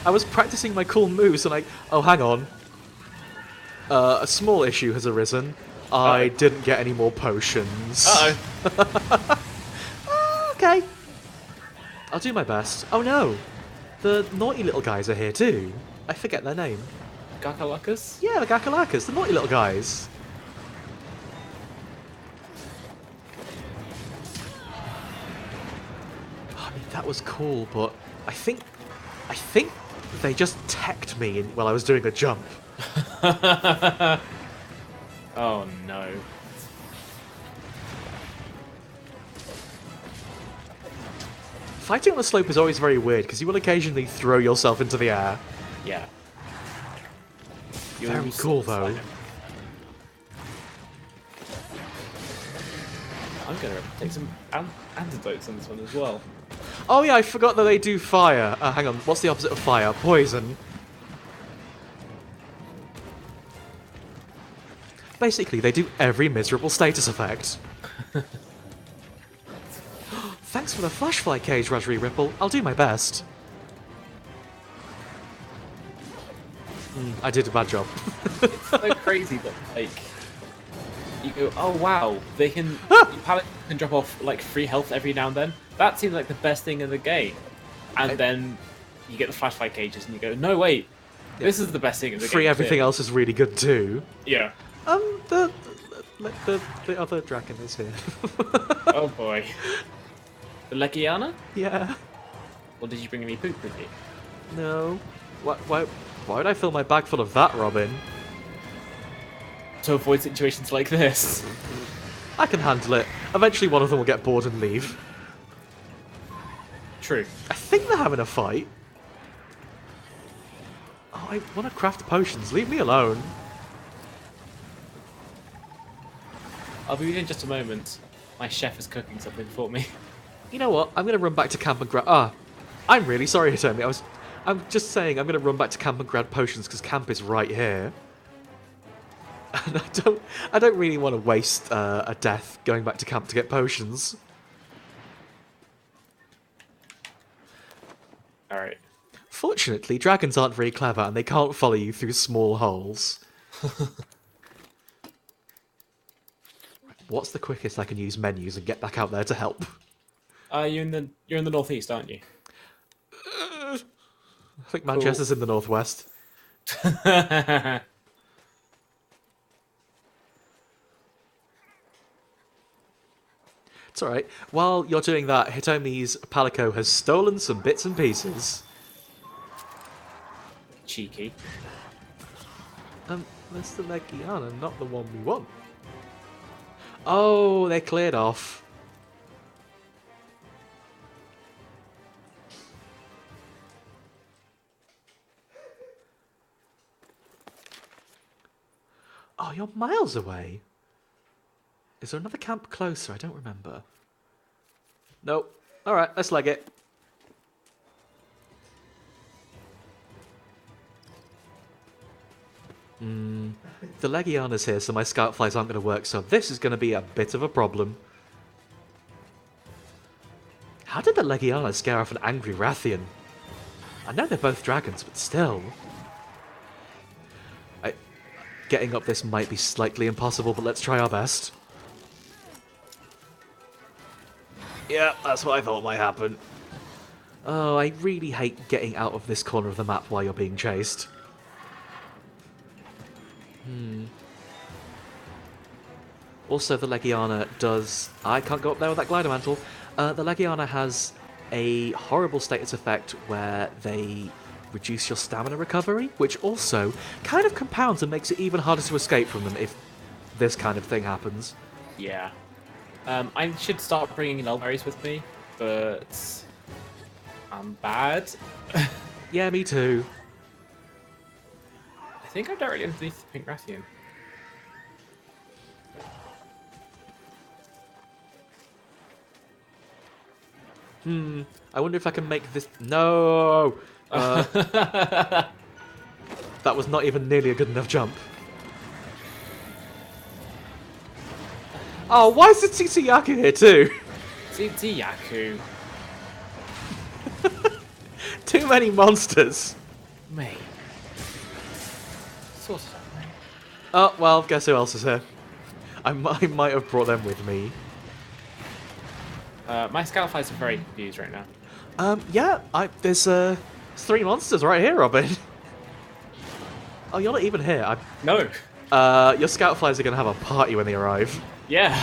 I was practicing my cool moves and oh, hang on. A small issue has arisen. I didn't get any more potions. Uh-oh. Okay. I'll do my best. Oh no. The naughty little guys are here too. I forget their name. Gakalakas? Yeah, the Gakalakas, the naughty little guys. I mean, that was cool, but I think they just teched me while I was doing a jump. Oh no. Fighting on the slope is always very weird, because you will occasionally throw yourself into the air. Yeah. Very cool, though. I'm gonna take some antidotes on this one as well. Oh yeah, I forgot that they do fire. Hang on, what's the opposite of fire? Poison. Basically, they do every miserable status effect. Thanks for the flashfly cage, Rosary Ripple. I'll do my best. I did a bad job. It's so crazy that, like, you go, oh wow, they can, pallet can drop off, like, free health every now and then. That seems like the best thing in the game. And then you get the flashlight cages and you go, no wait, this is the best thing in the game. Free everything else is really good too. Yeah. The other dragon is here. Oh boy. The Legiana? Yeah. Or did you bring any poop with you? No. Why would I fill my bag full of that, Robin? To avoid situations like this. I can handle it. Eventually one of them will get bored and leave. True. I think they're having a fight. Oh, I want to craft potions. Leave me alone. I'll be with you in just a moment. My chef is cooking something for me. You know what? I'm going to run back to camp and grab... I'm really sorry, Hitomi. I'm just saying I'm going to run back to camp and grab potions because camp is right here. And I don't really want to waste a death going back to camp to get potions. Alright. Fortunately, dragons aren't very clever and they can't follow you through small holes. What's the quickest I can use menus and get back out there to help? You're in the northeast, aren't you? I think Manchester's in the northwest. It's alright. While you're doing that, Hitomi's Palico has stolen some bits and pieces. Cheeky. That's the Legiana, not the one we want. Oh, they cleared off. Oh, you're miles away. Is there another camp closer? I don't remember. Nope. Alright, let's leg it. The Legiana's here, so my scout flies aren't going to work, so this is going to be a bit of a problem. How did the Legiana scare off an angry Rathian? I know they're both dragons, but still. Getting up this might be slightly impossible, but let's try our best. Yeah, that's what I thought might happen. Oh, I really hate getting out of this corner of the map while you're being chased. Also, the Legiana does... I can't go up there with that glider mantle. The Legiana has a horrible status effect where they reduce your stamina recovery, which also kind of compounds and makes it even harder to escape from them if this kind of thing happens. Yeah. I should start bringing elderberries with me, but I'm bad. Yeah, me too. I think I'm directly underneath the pink Rathian. I wonder if I can make this... No! That was not even nearly a good enough jump. Oh, why is the TT Yaku here too? TT Yaku. Too many monsters. Mate. Sort of. Oh, well, guess who else is here? I might have brought them with me. My scout flies are very confused right now. Yeah, there's 3 monsters right here, Robin. Oh, you're not even here. No. Your scout flies are going to have a party when they arrive. Yeah.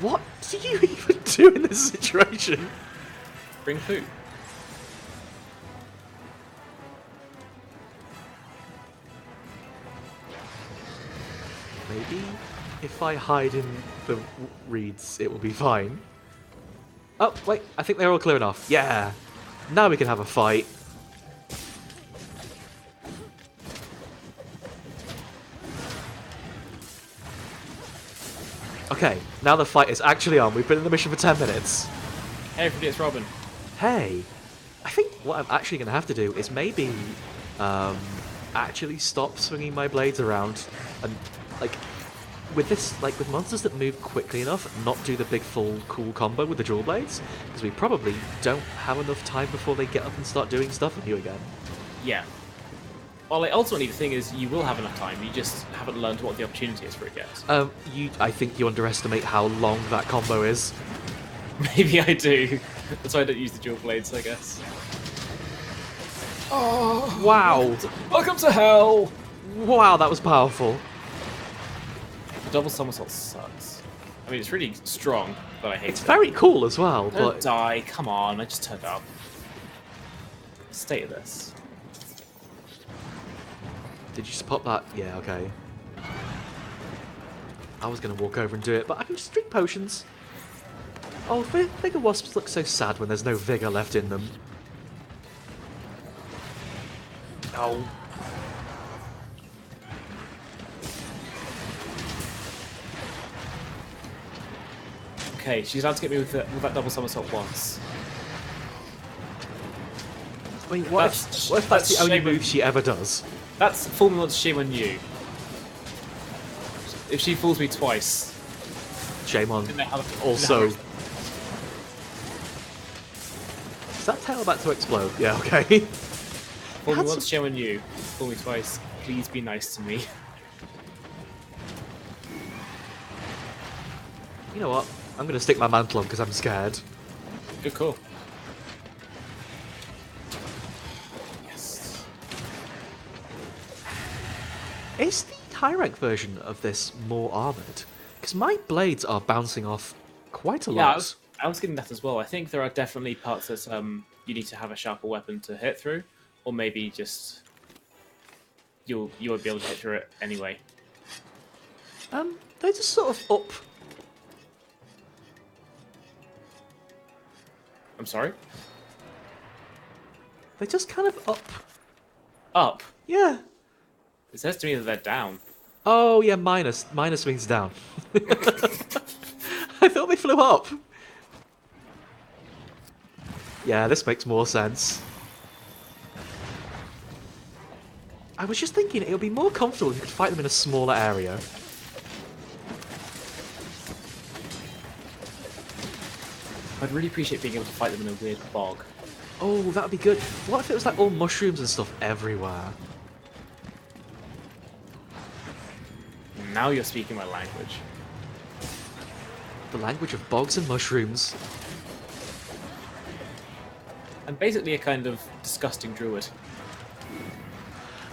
What do you even do in this situation? Bring food. Maybe if I hide in the reeds, it will be fine. Oh, wait, I think they're all clear enough. Yeah. Now we can have a fight. Okay, now the fight is actually on. We've been in the mission for 10 minutes. Hey, everybody, it's Robin. Hey, I think what I'm actually going to have to do is maybe actually stop swinging my blades around and, like, with this, like, with monsters that move quickly enough, not do the big full cool combo with the dual blades, because we probably don't have enough time before they get up and start doing stuff with you again. Yeah. Well, like, ultimately, the thing is, you will have enough time. You just haven't learned what the opportunity is for it yet. I think you underestimate how long that combo is. Maybe I do. That's why I don't use the dual blades, I guess. Oh, Wow. welcome to hell! Wow, that was powerful. The double somersault sucks. I mean, it's really strong, but I hate It's it. very cool as well, Don't but die, come on, I just turned up. Stay at this. did you just pop that? Yeah, okay. I was going to walk over and do it, but I can just drink potions. Oh, Vigor Wasps look so sad when there's no vigor left in them. Oh. Okay, she's allowed to get me with that double somersault once. I mean, what if that's the only move she ever does? That's fool me once, shame on you. If she fools me twice. Shame on. Didn't know how- Also. didn't know Is that tail about to explode? Yeah, okay. Fool me Had once, some- shame on you. Fool me twice. Please be nice to me. You know what? I'm going to stick my mantle on because I'm scared. Good call. Yes. Is the high rank version of this more armoured? Because my blades are bouncing off quite a Yeah, lot. I was getting that as well. I think there are definitely parts that you need to have a sharper weapon to hit through, or maybe just you won't be able to hit through it anyway. They're just sort of up. I'm sorry. They're just kind of up. Up. Yeah. It says to me that they're down. Oh, yeah, minus. Minus means down. I thought they flew up. Yeah, this makes more sense. I was just thinking it would be more comfortable if you could fight them in a smaller area. I'd really appreciate being able to fight them in a weird bog. Oh, that would be good. What if it was like all mushrooms and stuff everywhere? Now you're speaking my language. The language of bogs and mushrooms. I'm basically a kind of disgusting druid.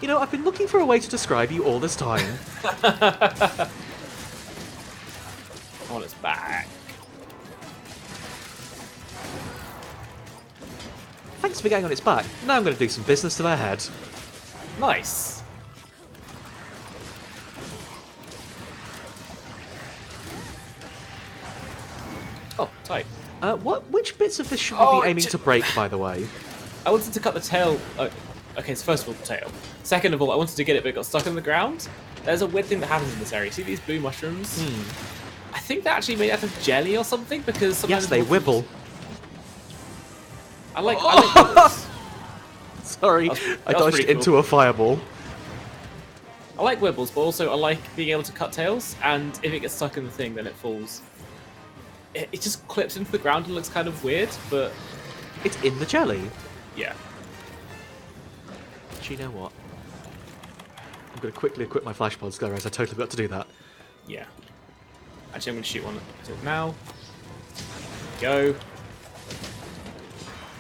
You know, I've been looking for a way to describe you all this time. On its back. Thanks for getting on its back. Now I'm going to do some business to their head. Nice. Oh, tight. Which bits of this should we Oh, be aiming to break, by the way? I wanted to cut the tail. Okay, so first of all, the tail. Second of all, I wanted to get it, but it got stuck in the ground. There's a weird thing that happens in this area. See these blue mushrooms? I think they're actually made out of jelly or something because sometimes Yes, they wibble. I like wibbles. Sorry, That was I dodged pretty into cool. a fireball. I like wibbles, but also I like being able to cut tails. And if it gets stuck in the thing, then it falls. It just clips into the ground and looks kind of weird, but It's in the jelly. yeah. Do you know what? I'm going to quickly equip my flash pods, guys. I totally forgot to do that. Yeah. Actually, I'm going to shoot one at it now. Go.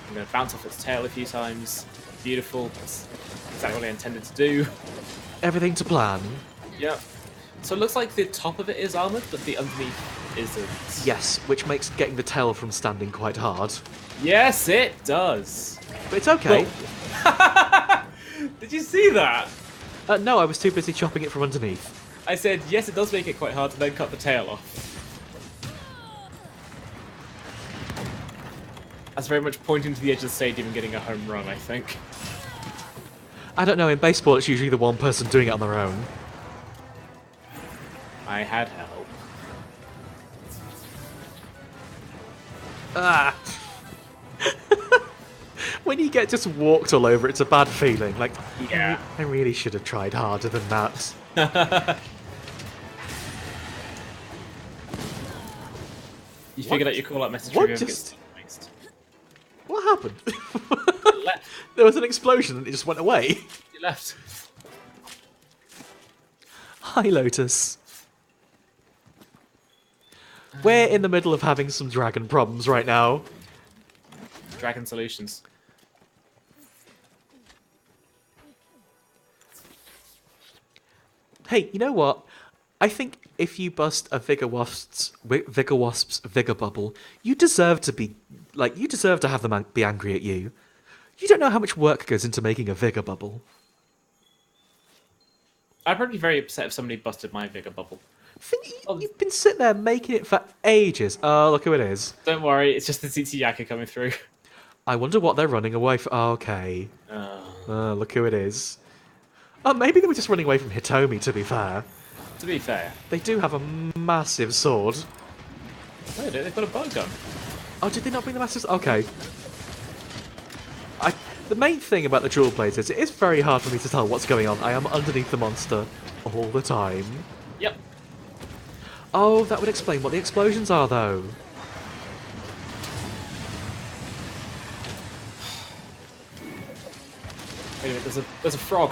I'm going to bounce off its tail a few times. Beautiful. That's exactly what I intended to do. Everything to plan. Yep. So it looks like the top of it is armoured, but the underneath isn't. Yes, which makes getting the tail from standing quite hard. Yes, it does. But it's okay. Did you see that? No, I was too busy chopping it from underneath. I said, yes, it does make it quite hard to then cut the tail off. That's very much pointing to the edge of the stadium and getting a home run, I think. I don't know, in baseball it's usually the one person doing it on their own. I had help. Ah! When you get just walked all over, it's a bad feeling. Like, Yeah. I really should have tried harder than that. You figured out your call-out message. What for just- waste. What happened? Left. There was an explosion and it just went away. You left. Hi, Lotus. We're in the middle of having some dragon problems right now. Dragon solutions. Hey, you know what? I think if you bust a Vigor Wasp's Vigor Bubble, you deserve to be you deserve to have them be angry at you. You don't know how much work goes into making a Vigor Bubble. I'd probably be very upset if somebody busted my Vigor Bubble. You've been sitting there making it for ages. Oh, look who it is. Don't worry, it's just the CT Yaka coming through. I wonder what they're running away from. Oh, okay. Look who it is. Oh, maybe they were just running away from Hitomi, to be fair. To be fair. They do have a massive sword. No, they've got a bow gun. Oh, did they not bring the massive... Okay. The main thing about the dual blades is it is very hard for me to tell what's going on. I am underneath the monster all the time. Yep. Oh, that would explain what the explosions are, though. Wait a minute, there's a frog.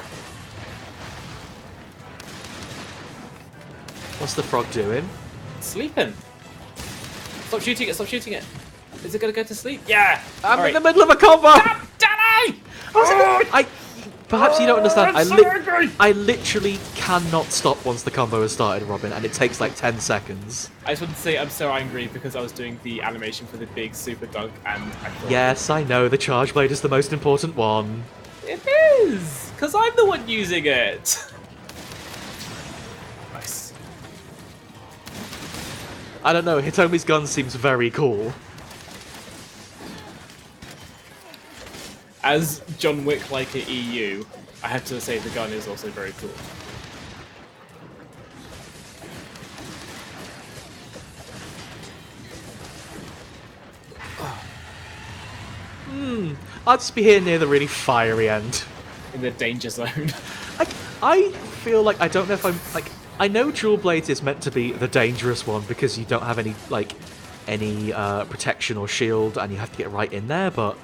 What's the frog doing? It's sleeping. Stop shooting it, stop shooting it. Is it gonna go to sleep? Yeah! I'm in the middle of a combo! Danny! Perhaps you don't understand. I'm so angry! I literally cannot stop once the combo has started, Robin, and it takes like 10 seconds. I just wanted to say I'm so angry because I was doing the animation for the big super dunk and I thought... Yes, I know, the charge blade is the most important one. It is! Because I'm the one using it! Nice. I don't know, Hitomi's gun seems very cool. As John Wick like a EU, I have to say the gun is also very cool. I'd just be here near the really fiery end. In the danger zone. I feel like I don't know if I'm like I know dual blades is meant to be the dangerous one because you don't have any protection or shield and you have to get right in there, but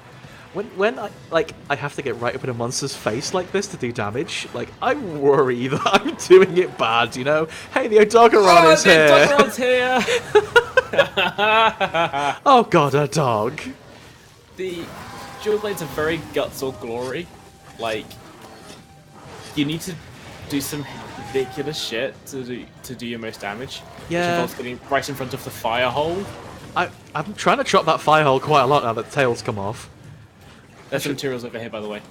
when I have to get right up in a monster's face like this to do damage, like I worry that I'm doing it bad, you know? Hey, the Odogaron is here! The Odogaron's here! Oh god, a dog. The dual blades are very guts or glory. Like, you need to do some ridiculous shit to do your most damage. Yeah. Which involves getting right in front of the fire hole. I'm trying to chop that fire hole quite a lot now that the tails come off. There's some materials over here, by the way.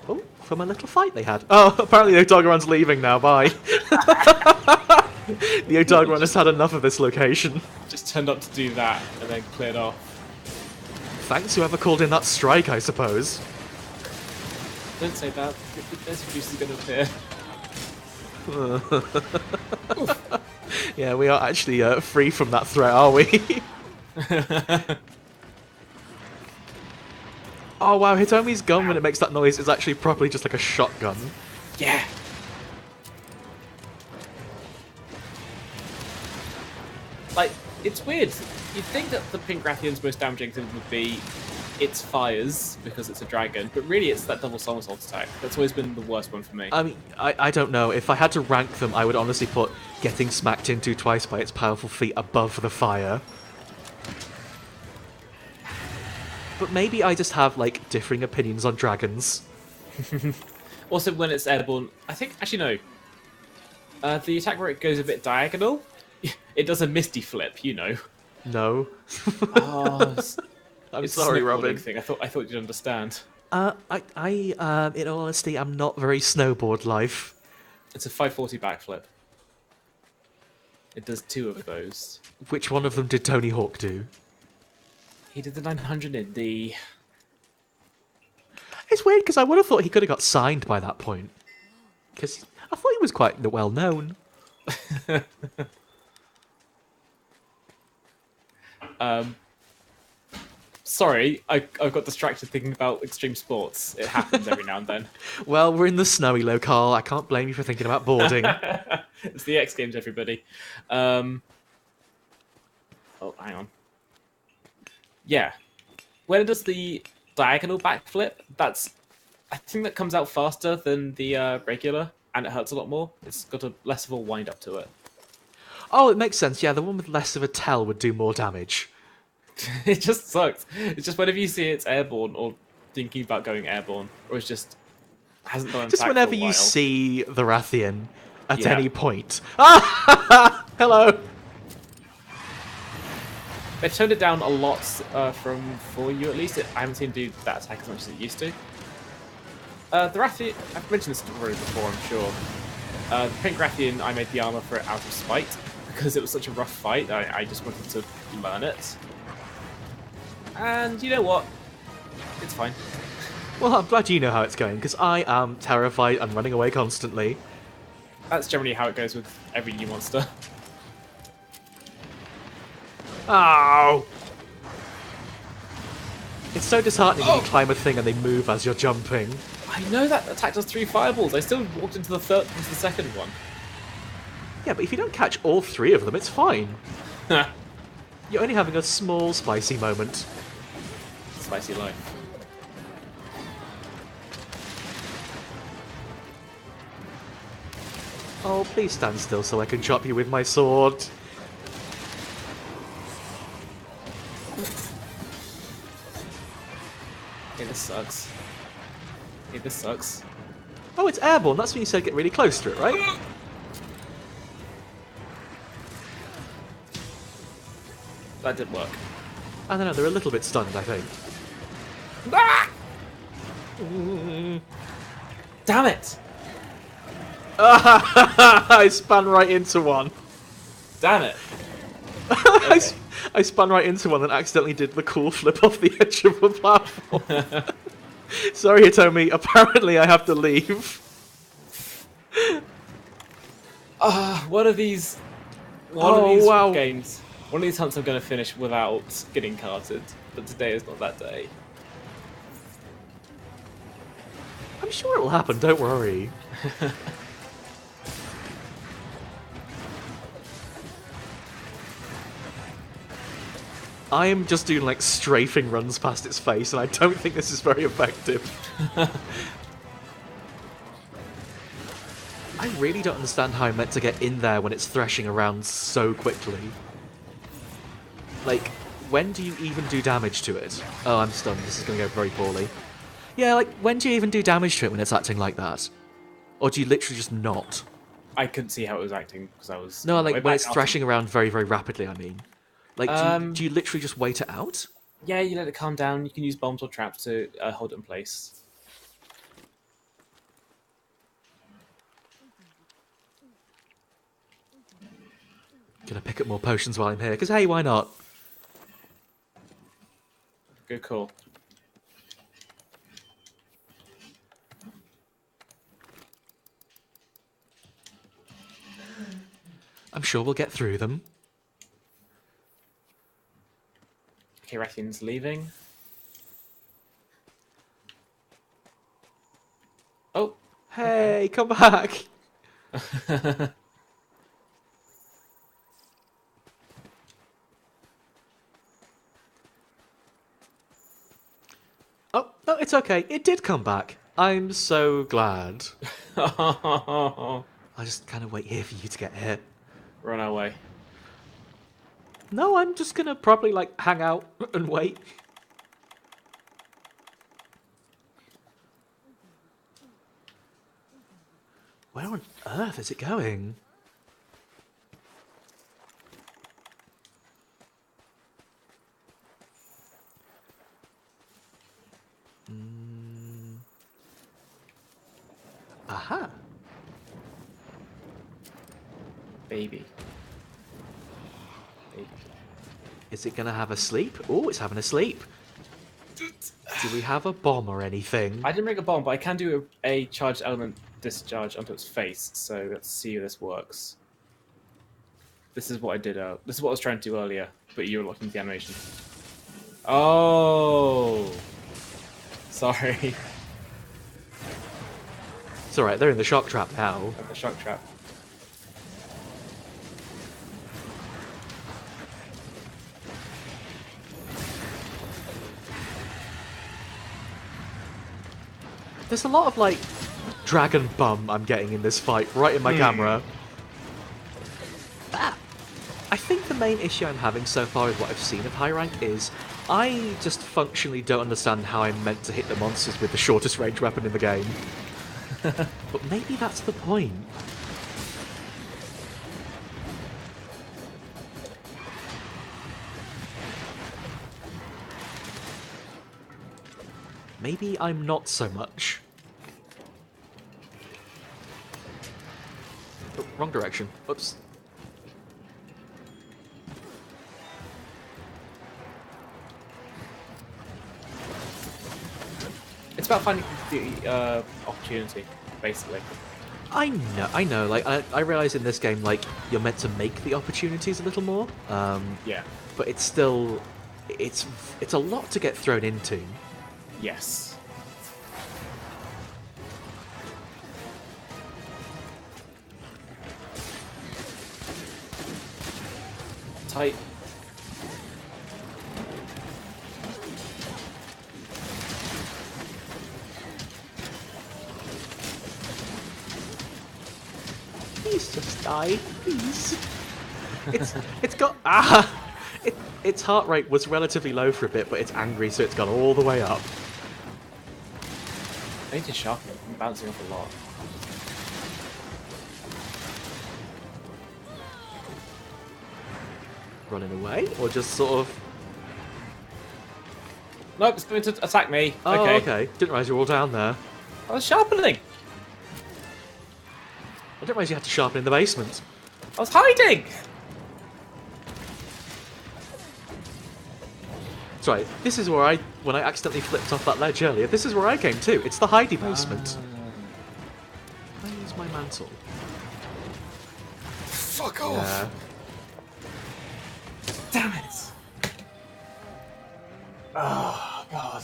Oh, from a little fight they had. Oh, apparently the Odogaron's leaving now, bye. The Odogaron has had enough of this location. Just turned up to do that, and then cleared off. Thanks whoever called in that strike, I suppose. Don't say that. There's a juice is going to appear. Yeah, we are actually free from that threat, are we? Oh wow, Hitomi's gun when it makes that noise is actually properly just like a shotgun. Yeah. Like, it's weird. You'd think that the Pink Rathion's most damaging thing would be its fires, because it's a dragon, but really it's that double somersault attack. That's always been the worst one for me. I mean, I don't know. If I had to rank them, I would honestly put getting smacked into twice by its powerful feet above the fire. But maybe I just have, like, differing opinions on dragons. Also, when it's airborne, I think, actually no. The attack where it goes a bit diagonal, it does a misty flip, you know. No. Oh, I'm it's sorry, a snowboarding Robin. thing. I thought you'd understand. In all honesty, I'm not very snowboard life. It's a 540 backflip. It does 2 of those. Which one of them did Tony Hawk do? He did the 900 in the... It's weird because I would have thought he could have got signed by that point. Because I thought he was quite well known. Sorry, I got distracted thinking about extreme sports. It happens every now and then. Well, we're in the snowy locale. I can't blame you for thinking about boarding. It's the X Games, everybody. Oh, hang on. Yeah. When it does the diagonal backflip, I think that comes out faster than the regular, and it hurts a lot more. It's got less of a wind up to it. Oh, it makes sense. Yeah, the one with less of a tell would do more damage. It just sucks. It's just whenever you see it's airborne or thinking about going airborne, or it's just hasn't done. Just attack whenever for a you while. see the Rathian at Yeah. any point. Ah! Hello! They've toned it down a lot for you at least. I haven't seen it do that attack as much as it used to. The Rathian, I've mentioned this already before, I'm sure. The Pink Rathian, I made the armor for it out of spite because it was such a rough fight. I just wanted to learn it. And you know what? It's fine. Well, I'm glad you know how it's going, because I am terrified and running away constantly. That's generally how it goes with every new monster. Ow! It's so disheartening when you climb a thing and they move as you're jumping. I know that attack does 3 fireballs. I still walked into the second one. Yeah, but if you don't catch all 3 of them, it's fine. You're only having a small spicy moment. Spicy life. Oh, please stand still so I can chop you with my sword. Hey, this sucks. Hey, this sucks. Oh, it's airborne. That's when you said get really close to it, right? That didn't work. I don't know, they're a little bit stunned, I think. Ah! Damn it! I spun right into one. Damn it! I spun right into one and accidentally did the cool flip off the edge of a platform. Sorry, Hitomi. Apparently I have to leave. One of these games. One of these hunts I'm going to finish without getting carted, but today is not that day. I'm sure it will happen, don't worry. I am just doing like strafing runs past its face, and I don't think this is very effective. I really don't understand how I'm meant to get in there when it's threshing around so quickly. Like, when do you even do damage to it? Oh, I'm stunned. This is going to go very poorly. Yeah, like, when do you even do damage to it when it's acting like that? Or do you literally just not? I couldn't see how it was acting because I was... No, way like, when back it's out. thrashing around very, very rapidly, I mean. Like, do you literally just wait it out? Yeah, you let it calm down. You can use bombs or traps to hold it in place. Gonna pick up more potions while I'm here, because hey, why not? Good call. I'm sure we'll get through them. Okay, Rathian's leaving. Oh! Hey, come back! Oh, no, it's okay. It did come back. I'm so glad. I'll just kind of wait here for you to get hit. Run away. No, I'm just gonna probably, like, hang out and wait. Where on earth is it going? Aha! Baby. Baby. Is it gonna have a sleep? Oh, it's having a sleep. Do we have a bomb or anything? I didn't bring a bomb, but I can do a charged element discharge onto its face. So let's see if this works. This is what I did. This is what I was trying to do earlier, but you were looking at the animation. Oh, sorry. It's alright, they're in the shock trap now. The shock trap. There's a lot of, like, dragon bum I'm getting in this fight, right in my camera. I think the main issue I'm having so far with what I've seen of high rank is I just functionally don't understand how I'm meant to hit the monsters with the shortest range weapon in the game. But maybe that's the point. Maybe I'm not so much. Oh, wrong direction. Oops. It's about finding the opportunity, basically. I know. Like, I realize in this game, like, you're meant to make the opportunities a little more. Yeah. But it's still, it's a lot to get thrown into. Yes. Tight. Please just die, please. It's got its heart rate was relatively low for a bit, but it's angry, so it's gone all the way up. I need to sharpen it. I'm bouncing off a lot. Running away, or just sort of. Nope, it's going to attack me. Oh, okay. okay. Didn't realize you were all down there. I was sharpening. I didn't realize you had to sharpen in the basement. I was hiding. That's right. This is where when I accidentally flipped off that ledge earlier, this is where I came too. It's the hidey basement. Can I use my mantle? Fuck off. Yeah. Damn it. Oh, God.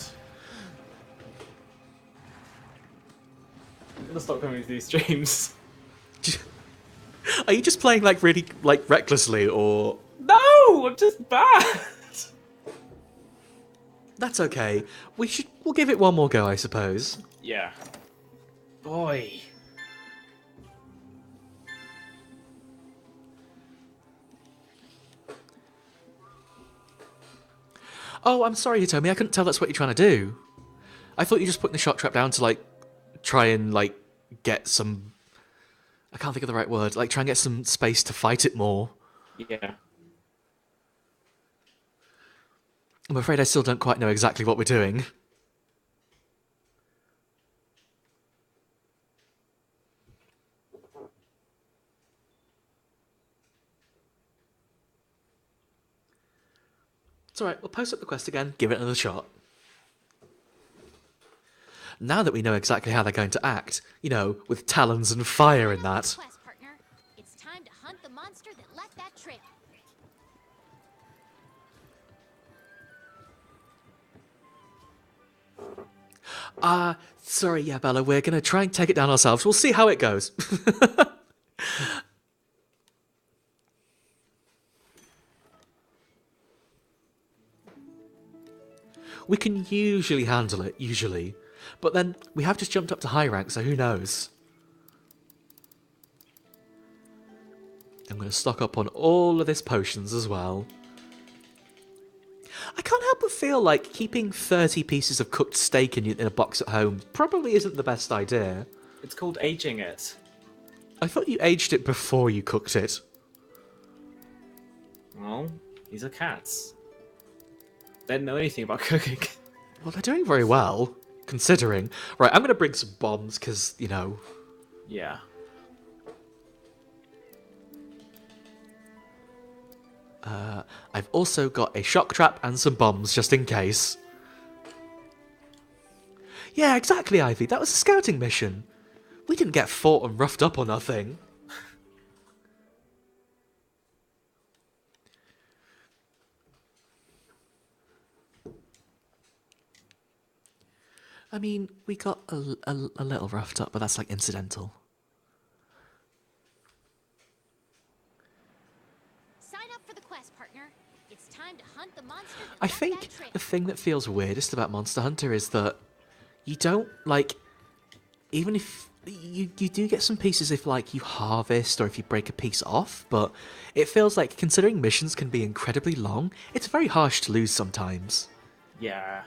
I'm gonna stop coming to these streams. Are you just playing like really like recklessly, or? No, I'm just bad. That's okay. We'll give it one more go, I suppose. Yeah. Boy. Oh, I'm sorry, Hitomi. I couldn't tell that's what you're trying to do. I thought you were just putting the shock trap down to like try and like get some. I can't think of the right word. Like try and get some space to fight it more. Yeah. I'm afraid I still don't quite know exactly what we're doing. It's alright, we'll post up the quest again, give it another shot. Now that we know exactly how they're going to act, you know, with talons and fire in that. Quest, partner. It's time to hunt the monster that left that trail. Sorry, yeah, Bella, we're gonna try and take it down ourselves. We'll see how it goes. We can usually handle it, usually. But then, we have just jumped up to high rank, so who knows? I'm gonna stock up on all of this potions as well. I can't help but feel like keeping 30 pieces of cooked steak in a box at home probably isn't the best idea. It's called aging it. I thought you aged it before you cooked it. Well, these are cats. They don't know anything about cooking. Well, they're doing very well, considering. Right, I'm going to bring some bombs, because, you know... Yeah. I've also got a shock trap and some bombs, just in case. Yeah, exactly, Ivy. That was a scouting mission. We didn't get fought and roughed up or nothing. I mean, we got a little roughed up, but that's like incidental. Sign up for the quest, partner. It's time to hunt the monster. I think the thing that feels weirdest about Monster Hunter is that you don't, like, even if you do get some pieces if, like, you harvest or if you break a piece off, but it feels like, considering missions can be incredibly long, it's very harsh to lose sometimes. Yeah.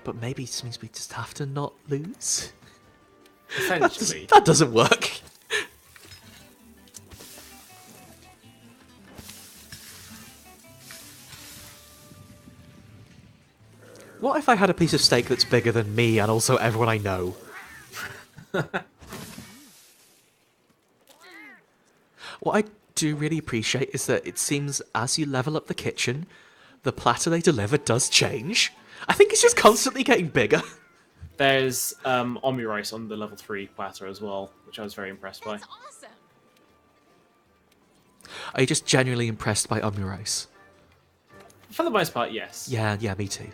But maybe it means we just have to not lose? Essentially. That doesn't work. What if I had a piece of steak that's bigger than me and also everyone I know? What I do really appreciate is that it seems as you level up the kitchen, the platter they deliver does change. I think it's just constantly getting bigger. There's omni rice on the level 3 platter as well, which I was very impressed by. That's awesome. Are you just genuinely impressed by Omni Rice? For the most part, yes. Yeah, me too.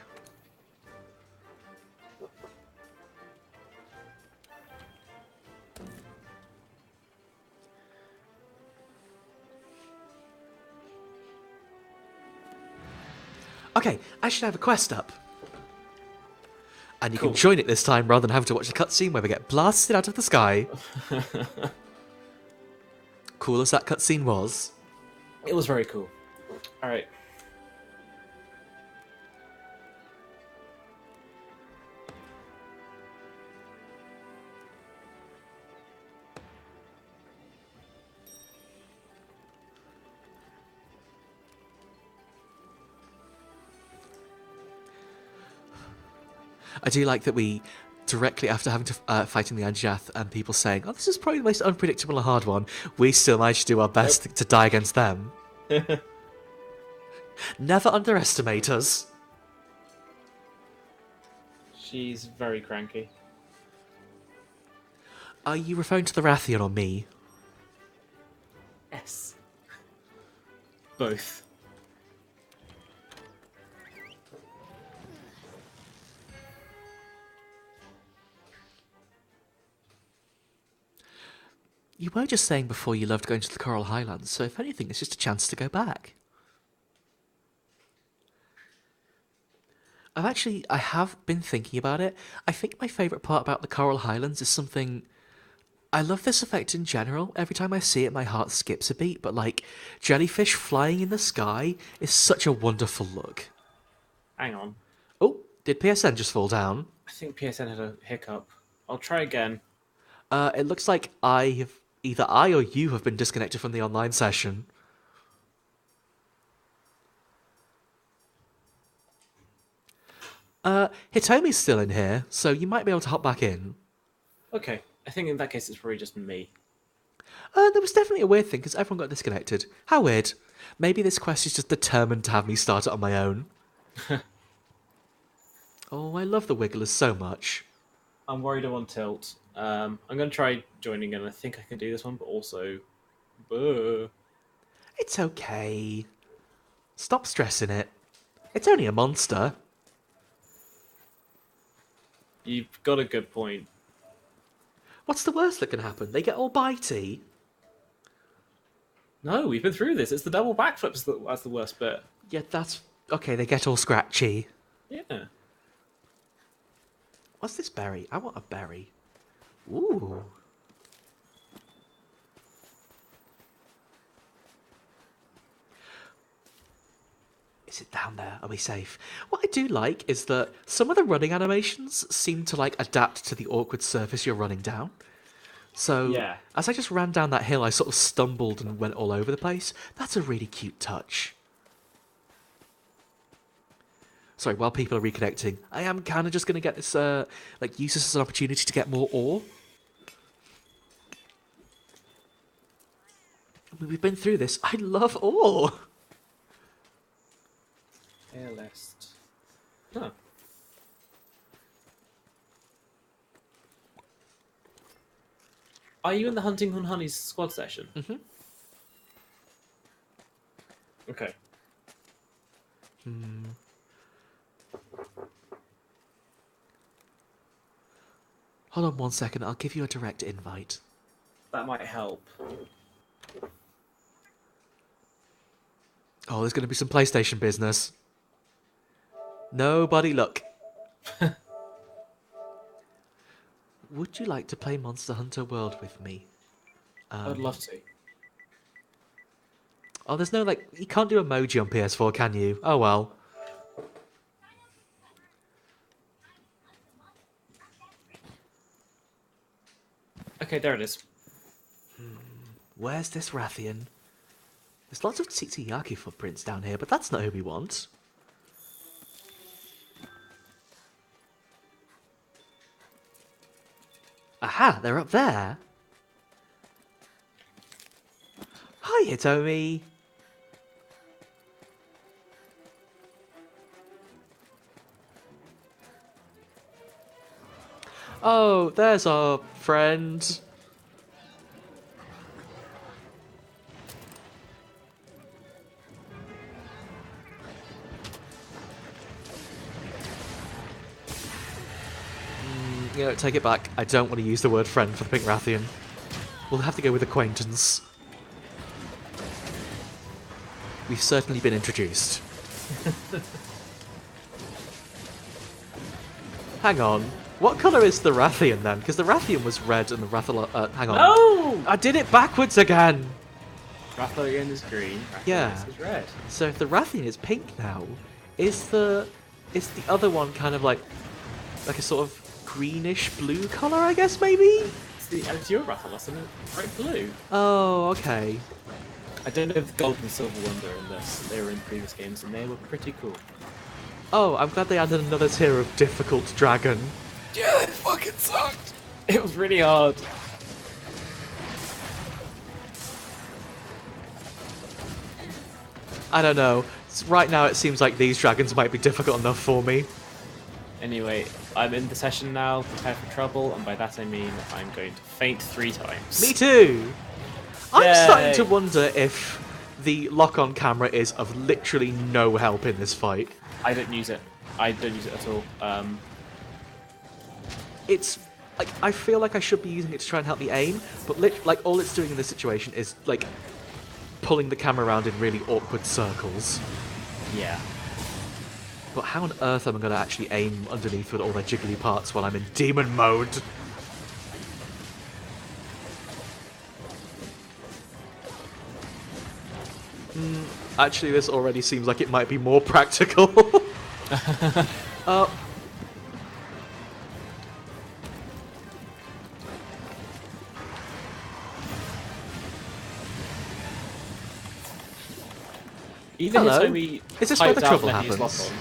Okay, I should have a quest up. And you Cool. can join it this time rather than having to watch the cutscene where we get blasted out of the sky. Cool as that cutscene was. It was very cool. Alright. I do like that we, directly after having to fighting the Anjanath and people saying, oh, this is probably the most unpredictable and hard one, we still managed to do our best to die against them. Never underestimate us. She's very cranky. Are you referring to the Rathian or me? Yes. Both. You were just saying before you loved going to the Coral Highlands, so if anything, it's just a chance to go back. I have been thinking about it. I think my favourite part about the Coral Highlands is something... I love this effect in general. Every time I see it, my heart skips a beat, but like, jellyfish flying in the sky is such a wonderful look. Hang on. Oh, did PSN just fall down? I think PSN had a hiccup. I'll try again. It looks like either I or you have been disconnected from the online session. Hitomi's still in here, so you might be able to hop back in. Okay. I think in that case it's probably just me. There was definitely a weird thing, because everyone got disconnected. How weird. Maybe this quest is just determined to have me start it on my own. Oh, I love the Wigglers so much. I'm worried I'm on tilt. I'm going to try joining and I think I can do this one, but also... It's okay. Stop stressing it. It's only a monster. You've got a good point. What's the worst that can happen? They get all bitey. No, we've been through this. It's the double backflips that's the worst bit. Yeah, that's... Okay, they get all scratchy. Yeah. What's this berry? I want a berry. Ooh. Is it down there? Are we safe? What I do like is that some of the running animations seem to like adapt to the awkward surface you're running down. So Yeah. as I just ran down that hill, I sort of stumbled and went all over the place. That's a really cute touch. Sorry, while people are reconnecting, I am kind of just going to get this, use this as an opportunity to get more ore. I mean, we've been through this. I love ore. Air list. Huh. Are you in the Hunting Hun Honey's squad session? Mm-hmm. Okay. Hold on 1 second. I'll give you a direct invite. That might help. Oh, there's going to be some PlayStation business. Nobody look. Would you like to play Monster Hunter World with me? I'd love to. Oh, there's no, like, you can't do emoji on PS4, can you? Oh, well. Okay, there it is. Where's this Rathian? There's lots of Tsitsuyaki footprints down here, but that's not who we want. Aha, they're up there. Hi, Hitomi. Oh, there's our friend. You know, take it back. I don't want to use the word friend for the Pink Rathian. We'll have to go with acquaintance. We've certainly been introduced. Hang on. What colour is the Rathian then? Because the Rathian was red and the Rathalos... hang on. No! I did it backwards again! Rathalos is green. Rathalos Yeah. is red. So if the Rathian is pink now, is the other one kind of like a sort of greenish blue colour, I guess, maybe? It's your Rathalos and it's bright blue. Oh, okay. I don't know if the Gold and Silver ones are in this. They were in previous games and they were pretty cool. Oh, I'm glad they added another tier of difficult dragon. Yeah, it fucking sucked! It was really hard. I don't know. Right now it seems like these dragons might be difficult enough for me. Anyway, I'm in the session now, prepare for trouble, and by that I mean I'm going to faint 3 times. Me too! I'm Yay. starting to wonder if the lock-on camera is of literally no help in this fight. I don't use it. I don't use it at all. It's like I feel like I should be using it to try and help me aim, but like all it's doing in this situation is like pulling the camera around in really awkward circles. Yeah. But how on earth am I going to actually aim underneath with all their jiggly parts while I'm in demon mode? Actually, this already seems like it might be more practical. Either Hello. Hitomi Is this where the types out trouble that he's happens? locked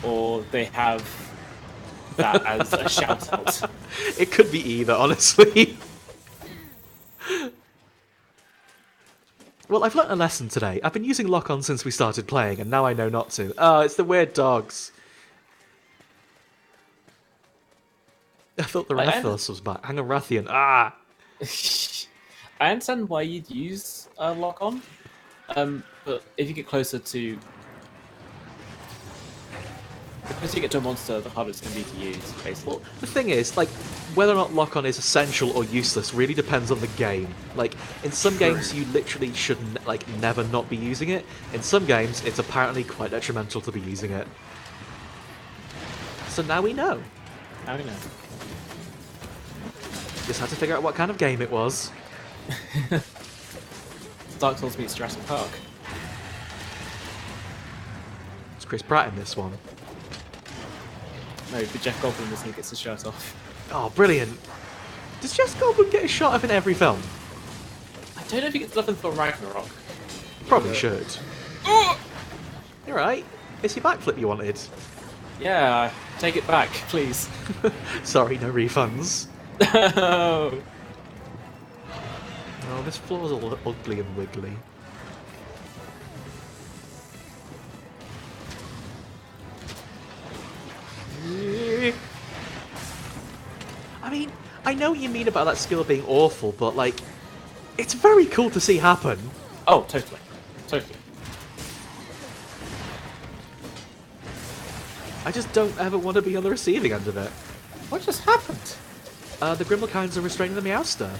on, or they have that as a shout out. It could be either, honestly. Well, I've learnt a lesson today. I've been using lock-on since we started playing, and now I know not to. Oh, it's the weird dogs. I thought the Rathalos was back. Hang on, Rathian. Ah! I understand why you'd use lock on, but if you get closer to the closer you get to a monster, the harder it's going to be to use, basically. Well, the thing is, like, whether or not lock-on is essential or useless really depends on the game. Like, in some games you literally should, like, never not be using it. In some games, it's apparently quite detrimental to be using it. So now we know. Now we know. Just had to figure out what kind of game it was. Dark Souls meets Jurassic Park. It's Chris Pratt in this one. No, but Jeff Goldblum this he gets his shirt off. Oh, brilliant. Does Jeff Goldblum get a shot off in every film? I don't know if he gets nothing for Ragnarok. Probably should. You're right. It's your backflip you wanted. Yeah, take it back, please. Sorry, no refunds. No. Oh, this floor's all ugly and wiggly. I mean, I know what you mean about that skill being awful, but like, it's very cool to see happen. Oh, totally. Totally. I just don't ever want to be on the receiving end of it. What just happened? The Grimmelkinds are restraining the Meowster.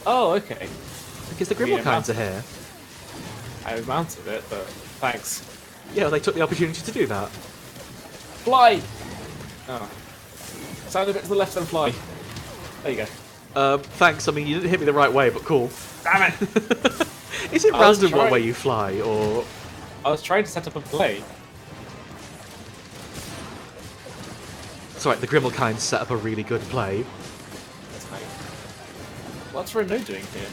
Oh, okay. Because the Yeah, Grimmelkinds are here. I mounted it, but thanks. Yeah, they took the opportunity to do that. Fly! Oh. Sound a bit to the left and fly. There you go. Thanks, I mean, you didn't hit me the right way, but cool. Damn it! Is it I was random what trying. way you fly, or... I was trying to set up a play. It's alright, the Grimmelkinds set up a really good play. That's nice. What's Renault doing here?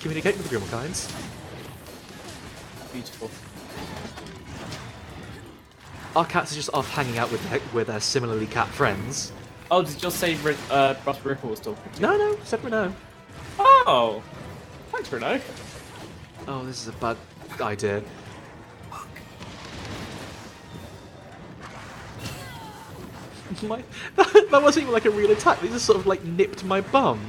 Communicate with the Grimmelkinds. Beautiful. Our cats are just off hanging out with their similarly cat friends. Oh, did you just say Ross Ripple was talking to you? No, said Renault. Oh! Thanks, Renault. Oh, this is a bad idea. That wasn't even like a real attack, they just sort of like nipped my bum.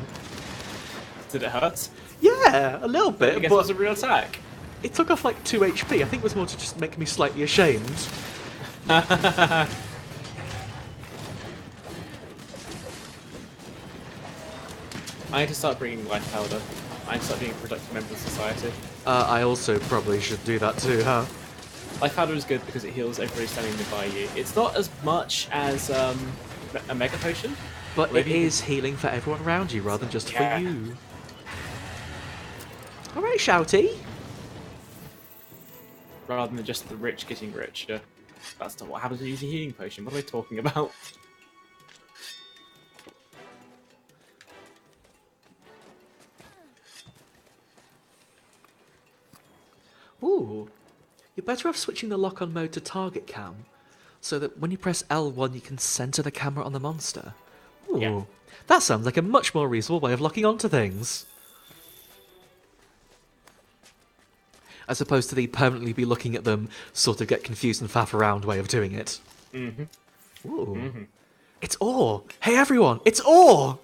Did it hurt? Yeah, a little I bit, guess it but was a real attack. it took off like 2 HP. I think it was more to just make me slightly ashamed. I need to start bringing life powder. I need to start being a productive member of society. I also probably should do that too, huh? Life powder is good because it heals everybody standing nearby you. It's not as much as a mega potion. But Maybe it you is healing for everyone around you rather than just Yeah. for you. Alright, Shouty. Rather than just the rich getting richer. That's not what happens when you use a healing potion. What am I talking about? Ooh. You're better off switching the lock-on mode to target cam, so that when you press L1 you can center the camera on the monster. Ooh. Yeah. That sounds like a much more reasonable way of locking onto things. As opposed to the permanently be looking at them, sort of get confused and faff around way of doing it. Mm-hmm. Ooh. Mm-hmm. It's ore! Hey everyone, it's ore!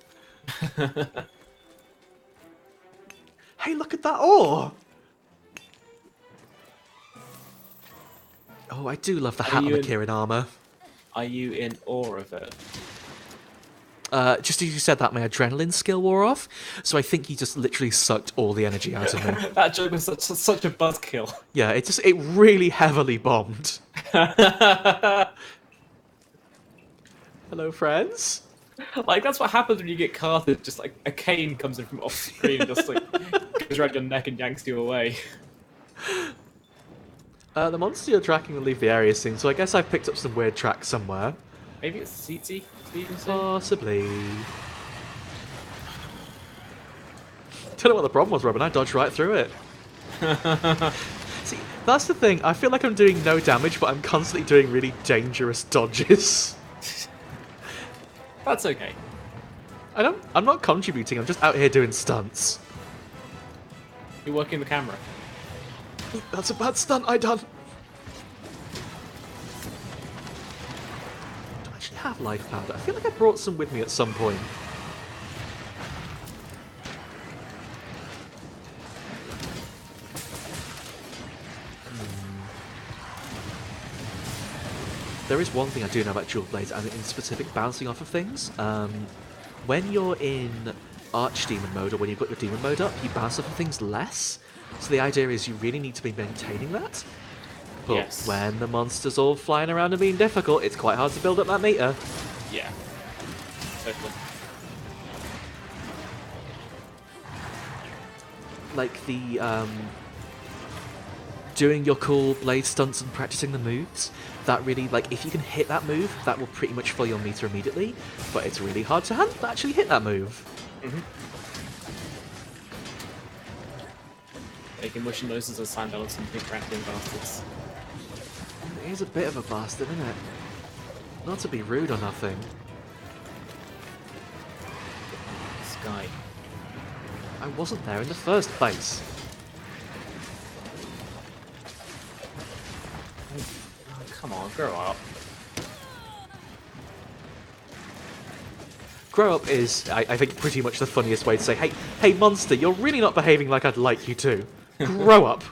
Hey, look at that ore! Oh, I do love the Are hat on you the in- Kirin armor. Are you in awe of it? Just as you said that, my adrenaline skill wore off, so I think he just literally sucked all the energy out of me. That joke was such a buzzkill. Yeah, it really heavily bombed. Hello, friends. Like, that's what happens when you get casted. Just like a cane comes in from off screen and just like goes around your neck and yanks you away. The monster you're tracking will leave the area soon, so I guess I've picked up some weird tracks somewhere. Maybe it's Tsetse speaking soon? Possibly. Don't know what the problem was, Robin. I dodged right through it. See, that's the thing. I feel like I'm doing no damage, but I'm constantly doing really dangerous dodges. That's okay. I'm not contributing. I'm just out here doing stunts. You're working the camera. That's a bad stunt I done. Do I actually have life powder? I feel like I brought some with me at some point. There is one thing I do know about dual blades, and in specific bouncing off of things. When you're in Archdemon mode, or when you've got your demon mode up, you bounce off of things less. So the idea is you really need to be maintaining that. But Yes. when the monster's all flying around and being difficult, it's quite hard to build up that meter. Yeah. Totally. Like the doing your cool blade stunts and practicing the moves, that really, like, if you can hit that move, that will pretty much fill your meter immediately, but it's really hard to actually hit that move. Mm-hmm. Making wishing noses are signed on some big rattling bastards. It is a bit of a bastard, isn't it? Not to be rude or nothing. Sky. I wasn't there in the first place. Oh, come on, grow up. Grow up is, I think, pretty much the funniest way to say, hey, monster, you're really not behaving like I'd like you to. Grow up.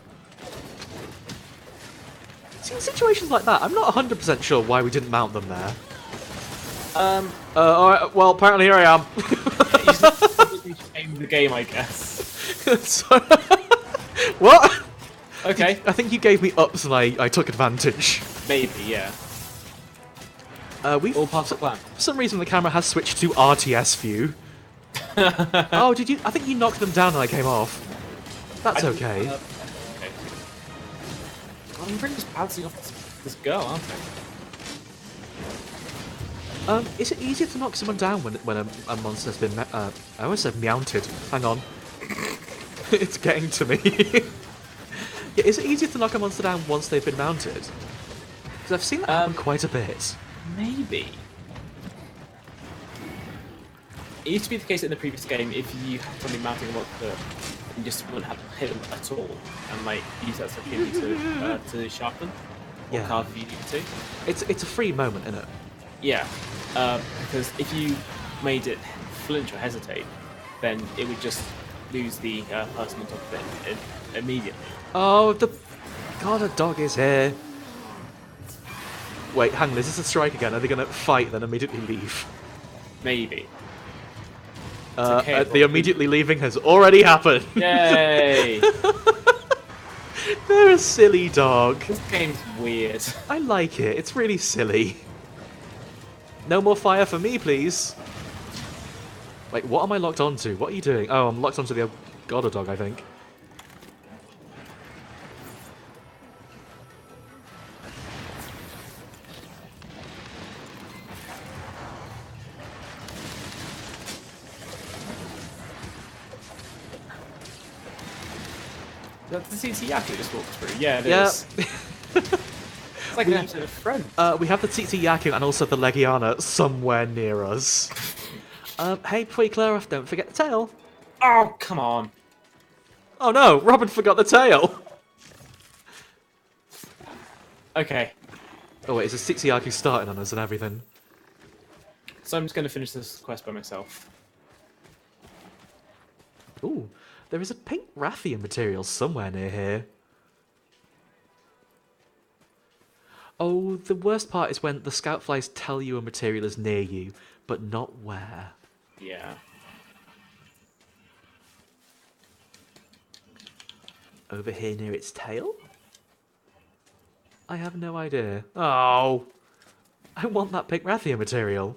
See, in situations like that, I'm not 100% sure why we didn't mount them there. Alright, well, apparently here I am. You just changed the game, I guess. So- what? Okay. I think you gave me ups and I took advantage. Maybe, yeah. We've, All part of the plan. for some reason, the camera has switched to RTS view. Oh, did you? I think you knocked them down and I came off. That's okay. Okay. Well, I'm really just bouncing off this girl, aren't I? Is it easier to knock someone down when a monster's been... I almost said mounted. Hang on. It's getting to me. Yeah, is it easier to knock a monster down once they've been mounted? Because I've seen that happen quite a bit. Maybe. It used to be the case in the previous game if you had something mounting a monster, you just wouldn't have to hit them at all, and like use that as a opportunity to sharpen or Yeah. carve if you need to. It's a free moment, isn't it? Yeah, because if you made it flinch or hesitate, then it would just lose the person on top of it immediately. Oh, the... God, a dog is here. Wait, hang on, is this a strike again? Are they going to fight then immediately leave? Maybe. Okay, The immediately leaving has already happened. Yay! They're a silly dog. This game's weird. I like it. It's really silly. No more fire for me, please. Wait, what am I locked onto? What are you doing? Oh, I'm locked onto the Goddard dog, I think. That's the CT just walked through. Yeah, it Yeah. is. It's like an episode of Friends. We have the Tsitsi Yaku and also the Legiana somewhere near us. Hey, before you clear off, don't forget the tail. Oh, come on. Oh no, Robin forgot the tail. Okay, Oh wait, is the Tsitsi Yaku starting on us and everything? so I'm just going to finish this quest by myself. Ooh, there is a pink Rathian material somewhere near here. Oh, the worst part is when the scout flies tell you a material is near you, but not where. Yeah. Over here near its tail? I have no idea. Oh, I want that pink Rathian material.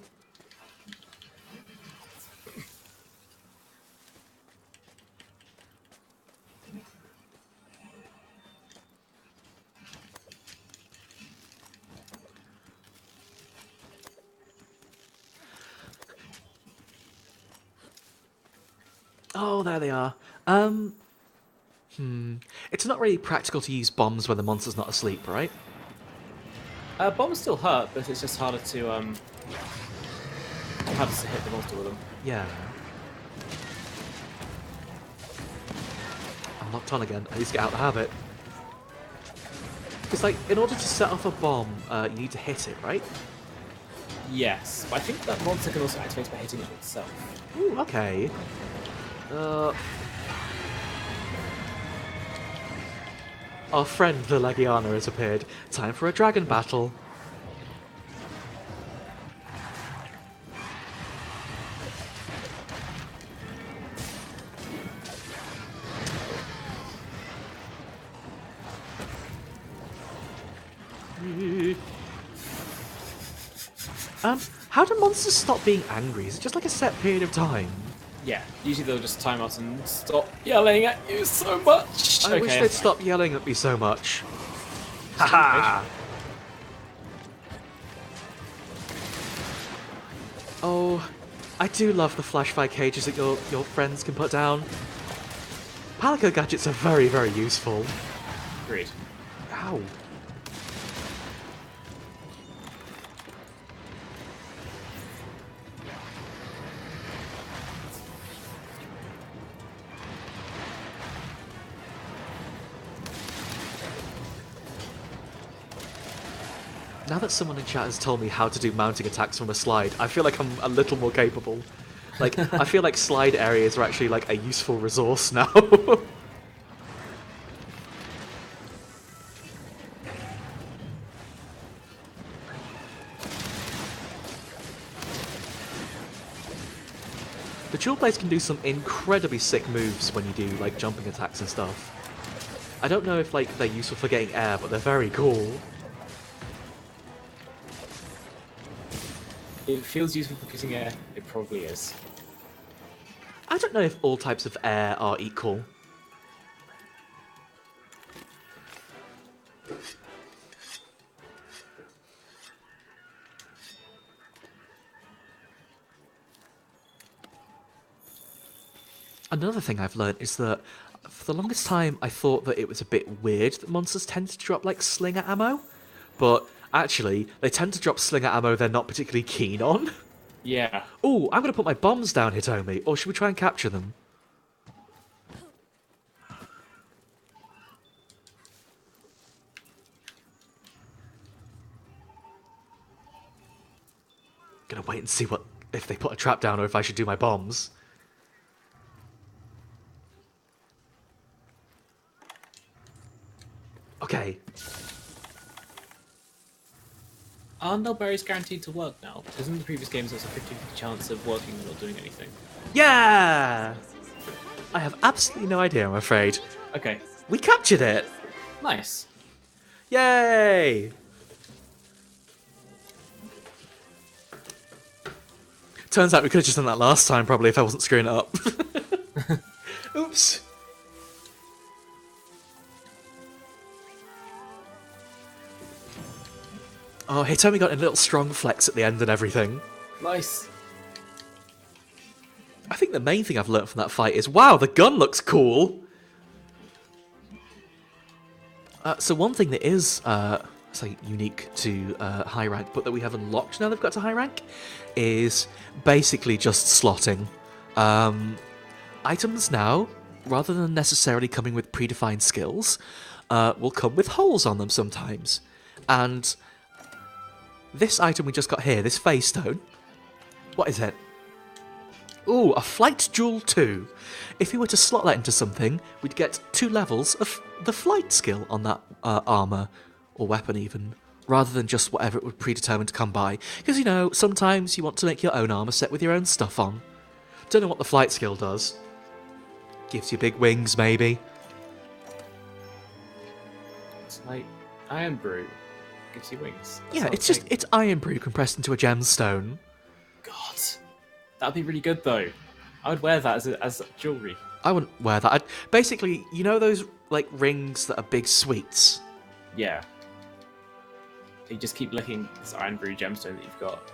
Oh, there they are. It's not really practical to use bombs when the monster's not asleep, right? Bombs still hurt, but it's just harder to hit the monster with them. Yeah. I'm locked on again. I need to get out of the habit. Because, like, in order to set off a bomb, you need to hit it, right? Yes, but I think that monster can also activate by hitting it itself. Ooh, okay. Our friend the Legiana has appeared. Time for a dragon battle. How do monsters stop being angry? Is it just like a set period of time? Yeah, usually they'll just time out and stop yelling at you so much. I wish they'd stop yelling at me so much. Haha! Oh, I do love the flashfire cages that your friends can put down. Palico gadgets are very, very useful. Agreed. Ow. Now that someone in chat has told me how to do mounting attacks from a slide, I feel like I'm a little more capable. Like, I feel like slide areas are actually like a useful resource now. The dual blades can do some incredibly sick moves when you do like jumping attacks and stuff. I don't know if like they're useful for getting air, but they're very cool. It feels useful for getting air. It probably is. I don't know if all types of air are equal. Another thing I've learned is that for the longest time I thought that it was a bit weird that monsters tend to drop like slinger ammo, but actually they tend to drop slinger ammo they're not particularly keen on. Yeah. Ooh, I'm gonna put my bombs down, Hitomi, or should we try and capture them? Gonna wait and see what if they put a trap down or if I should do my bombs. Okay. Are null berries guaranteed to work now? Because in the previous games there's a 50-50 chance of working or not doing anything. Yeah! I have absolutely no idea, I'm afraid. Okay. We captured it! Nice. Yay! Turns out we could have just done that last time, probably, if I wasn't screwing it up. Oops. Oh, Hitomi got a little strong flex at the end and everything. Nice. I think the main thing I've learnt from that fight is, wow, the gun looks cool! So one thing that is, say, unique to high rank, but that we have unlocked now that we've got to high rank, is basically just slotting. Items now, rather than necessarily coming with predefined skills, will come with holes on them sometimes. And this item we just got here, this phase stone, what is it? Ooh, a flight jewel 2. If we were to slot that into something, we'd get 2 levels of the flight skill on that armour, or weapon even, rather than just whatever it would predetermine to come by. Because, you know, sometimes you want to make your own armour set with your own stuff on. Don't know what the flight skill does. Gives you big wings, maybe. It's like Iron Brew. Gives you wings. That's Yeah, not it's a just, thing. it's iron brew compressed into a gemstone. God. That'd be really good though. I would wear that as jewellery. I wouldn't wear that. Basically, you know those, like, rings that are big sweets? Yeah. You just keep licking this Iron Brew gemstone that you've got.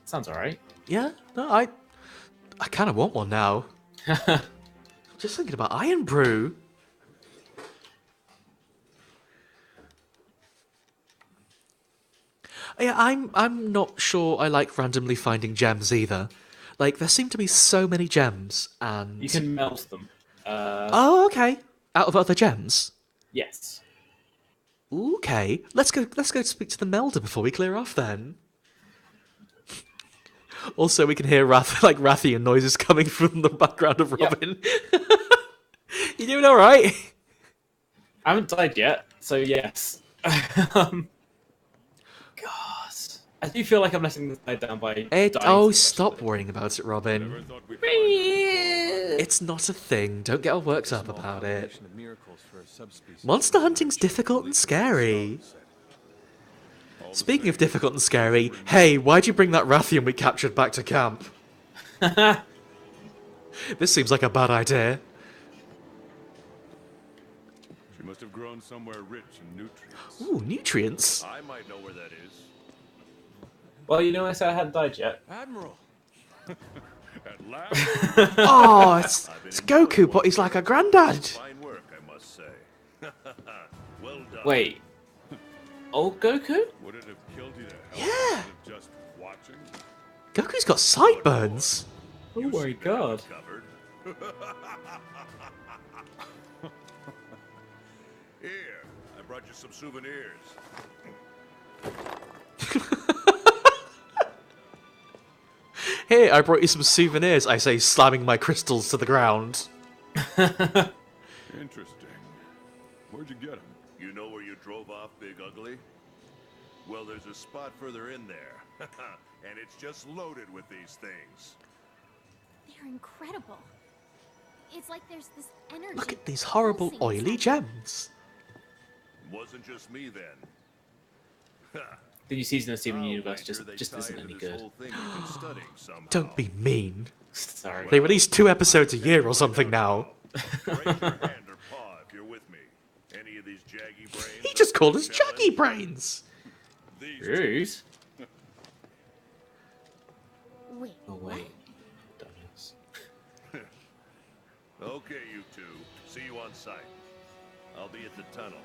Sounds alright. Yeah? No, I kind of want one now. Just thinking about iron brew. Yeah, I'm not sure I like randomly finding gems either. Like, there seem to be so many gems, and... You can melt them. Oh, okay. Out of other gems? Yes. Okay. Let's go speak to the melder before we clear off, then. Also, we can hear Rathian noises coming from the background of Robin. Yep. You doing alright? I haven't died yet, so yes. God. I do feel like I'm letting this die down by dying. Oh, stop worrying about it, Robin. It's not a thing. Don't get all worked up about it. Monster hunting's difficult and scary. Speaking of difficult and scary, hey, why'd you bring that Rathian we captured back to camp? This seems like a bad idea. She must have grown somewhere rich in nutrients. Ooh, nutrients? I might know where that is. Well, you know I said I hadn't died yet. Admiral. At last. Oh, it's Goku, but he's like a granddad. Fine work, I must say. Well done. Wait. Old Goku? Would it have killed you to help Yeah. instead of just watching? Goku's got sideburns. Oh my god. Covered. Here, I brought brought you some souvenirs. Here, I brought you some souvenirs, I say, slamming my crystals to the ground. Interesting. Where'd you get them? You know where you drove off, Big Ugly? Well, there's a spot further in there. And it's just loaded with these things. They're incredible. It's like there's this energy. Look at these horrible pulsing oily inside. gems. Wasn't just me then. The new season of Steven I'll Universe wager they just tie isn't into any this good. whole thing you've been studying somehow. Don't be mean. Sorry. They release 2 episodes a year or something now. Raise your hand or paw if you're with me. Any of these jaggy brains? He just called us challenge? Jaggy Brains. These Rude. Wait. Oh wait. Dumbass. Okay, you two. See you on site. I'll be at the tunnel.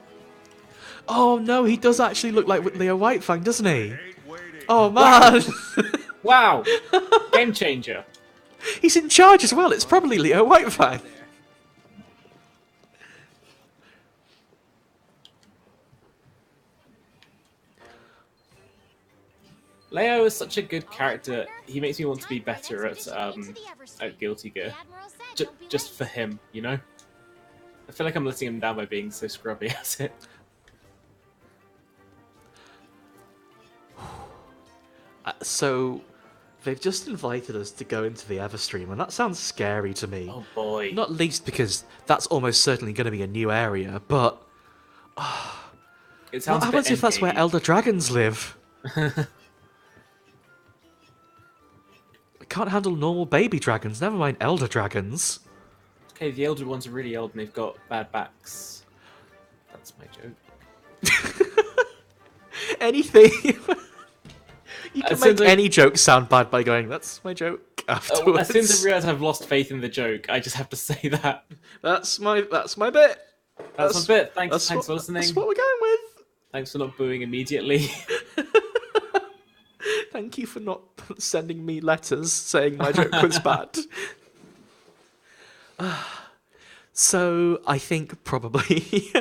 Oh no, he does actually look like Leo Whitefang, doesn't he? Ain't waiting. Oh man! Wow! Game changer. He's in charge as well, it's probably Leo Whitefang. Leo is such a good character. He makes me want to be better at Guilty Gear. Just for him, you know? I feel like I'm letting him down by being so scrubby at it. So, they've just invited us to go into the Everstream, and that sounds scary to me. Oh boy. Not least because that's almost certainly going to be a new area, but It what sounds a bit happens if that's where endgamey. Elder Dragons live? I can't handle normal baby dragons, never mind elder dragons. Okay, the elder ones are really old and they've got bad backs. That's my joke. Anything. You can As soon make as I- any joke sound bad by going, that's my joke, afterwards. As soon as I realise I've lost faith in the joke, I just have to say that. That's my bit. That's my bit. Thanks for listening. That's what we're going with. Thanks for not booing immediately. Thank you for not sending me letters saying my joke was bad. So, I think probably...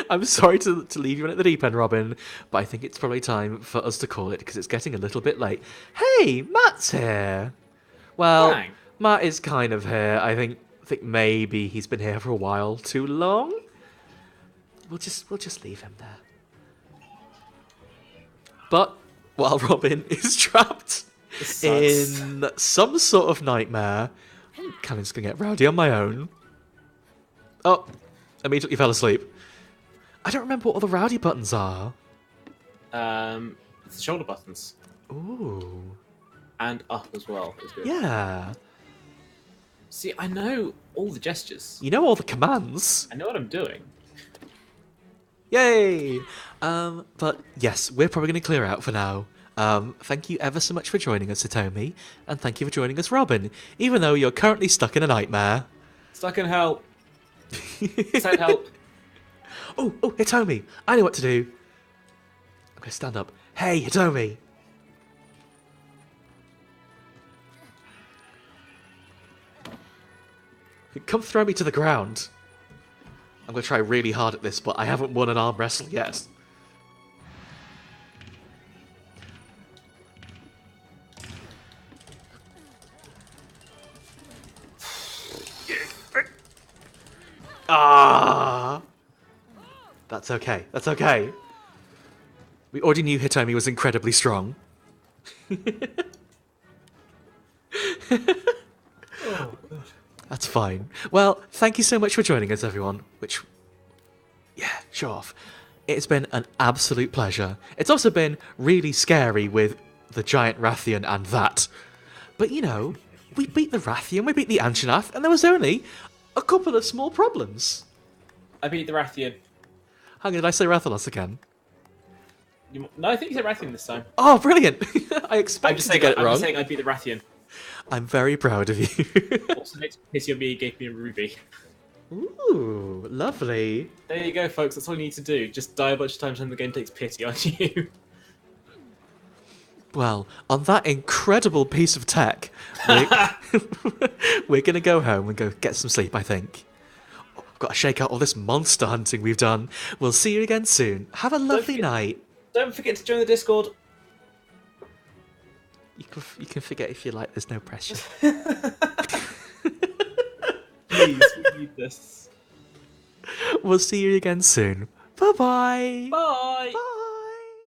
I'm sorry to leave you in at the deep end, Robin, but I think it's probably time for us to call it, because it's getting a little bit late. Hey, Matt's here! Well, Bang. Matt is kind of here. I think maybe he's been here for a while too long. We'll just leave him there. But while Robin is trapped This sucks. in some sort of nightmare, I'm just gonna get rowdy on my own. Oh, immediately fell asleep. I don't remember what all the rowdy buttons are. It's the shoulder buttons. Ooh, And up as well. Is good. yeah. See, I know all the gestures. You know all the commands. I know what I'm doing. Yay! But yes, we're probably going to clear out for now. Thank you ever so much for joining us, Hitomi, and thank you for joining us, Robin, even though you're currently stuck in a nightmare. Stuck in help. Send help. Oh, Hitomi, I know what to do. I'm going to stand up. Hey, Hitomi! Come throw me to the ground. I'm going to try really hard at this, but I haven't won an arm wrestle yet. Ah! That's okay. That's okay. We already knew Hitomi was incredibly strong. That's fine. Well, thank you so much for joining us, everyone. Yeah, show off. It's been an absolute pleasure. It's also been really scary with the giant Rathian and that. But you know, we beat the Rathian, we beat the Anjanath, and there was only a couple of small problems. I beat the Rathian. Hang on, did I say Rathalos again? No, I think you said Rathian this time. Oh, brilliant! I I'm expected just to saying, get it I'm wrong. just saying I beat the Rathian. I'm very proud of you. Also, next pity on me gave me a ruby. Ooh, lovely. There you go, folks. That's all you need to do. Just die a bunch of times and the game takes pity on you. Well, on that incredible piece of tech, we're going to go home and go get some sleep, I think. I've got to shake out all this monster hunting we've done. We'll see you again soon. Have a lovely forget- night. Don't forget to join the Discord. You can forget if you like. There's no pressure. Please, we need this. We'll see you again soon. Bye-bye. Bye. Bye.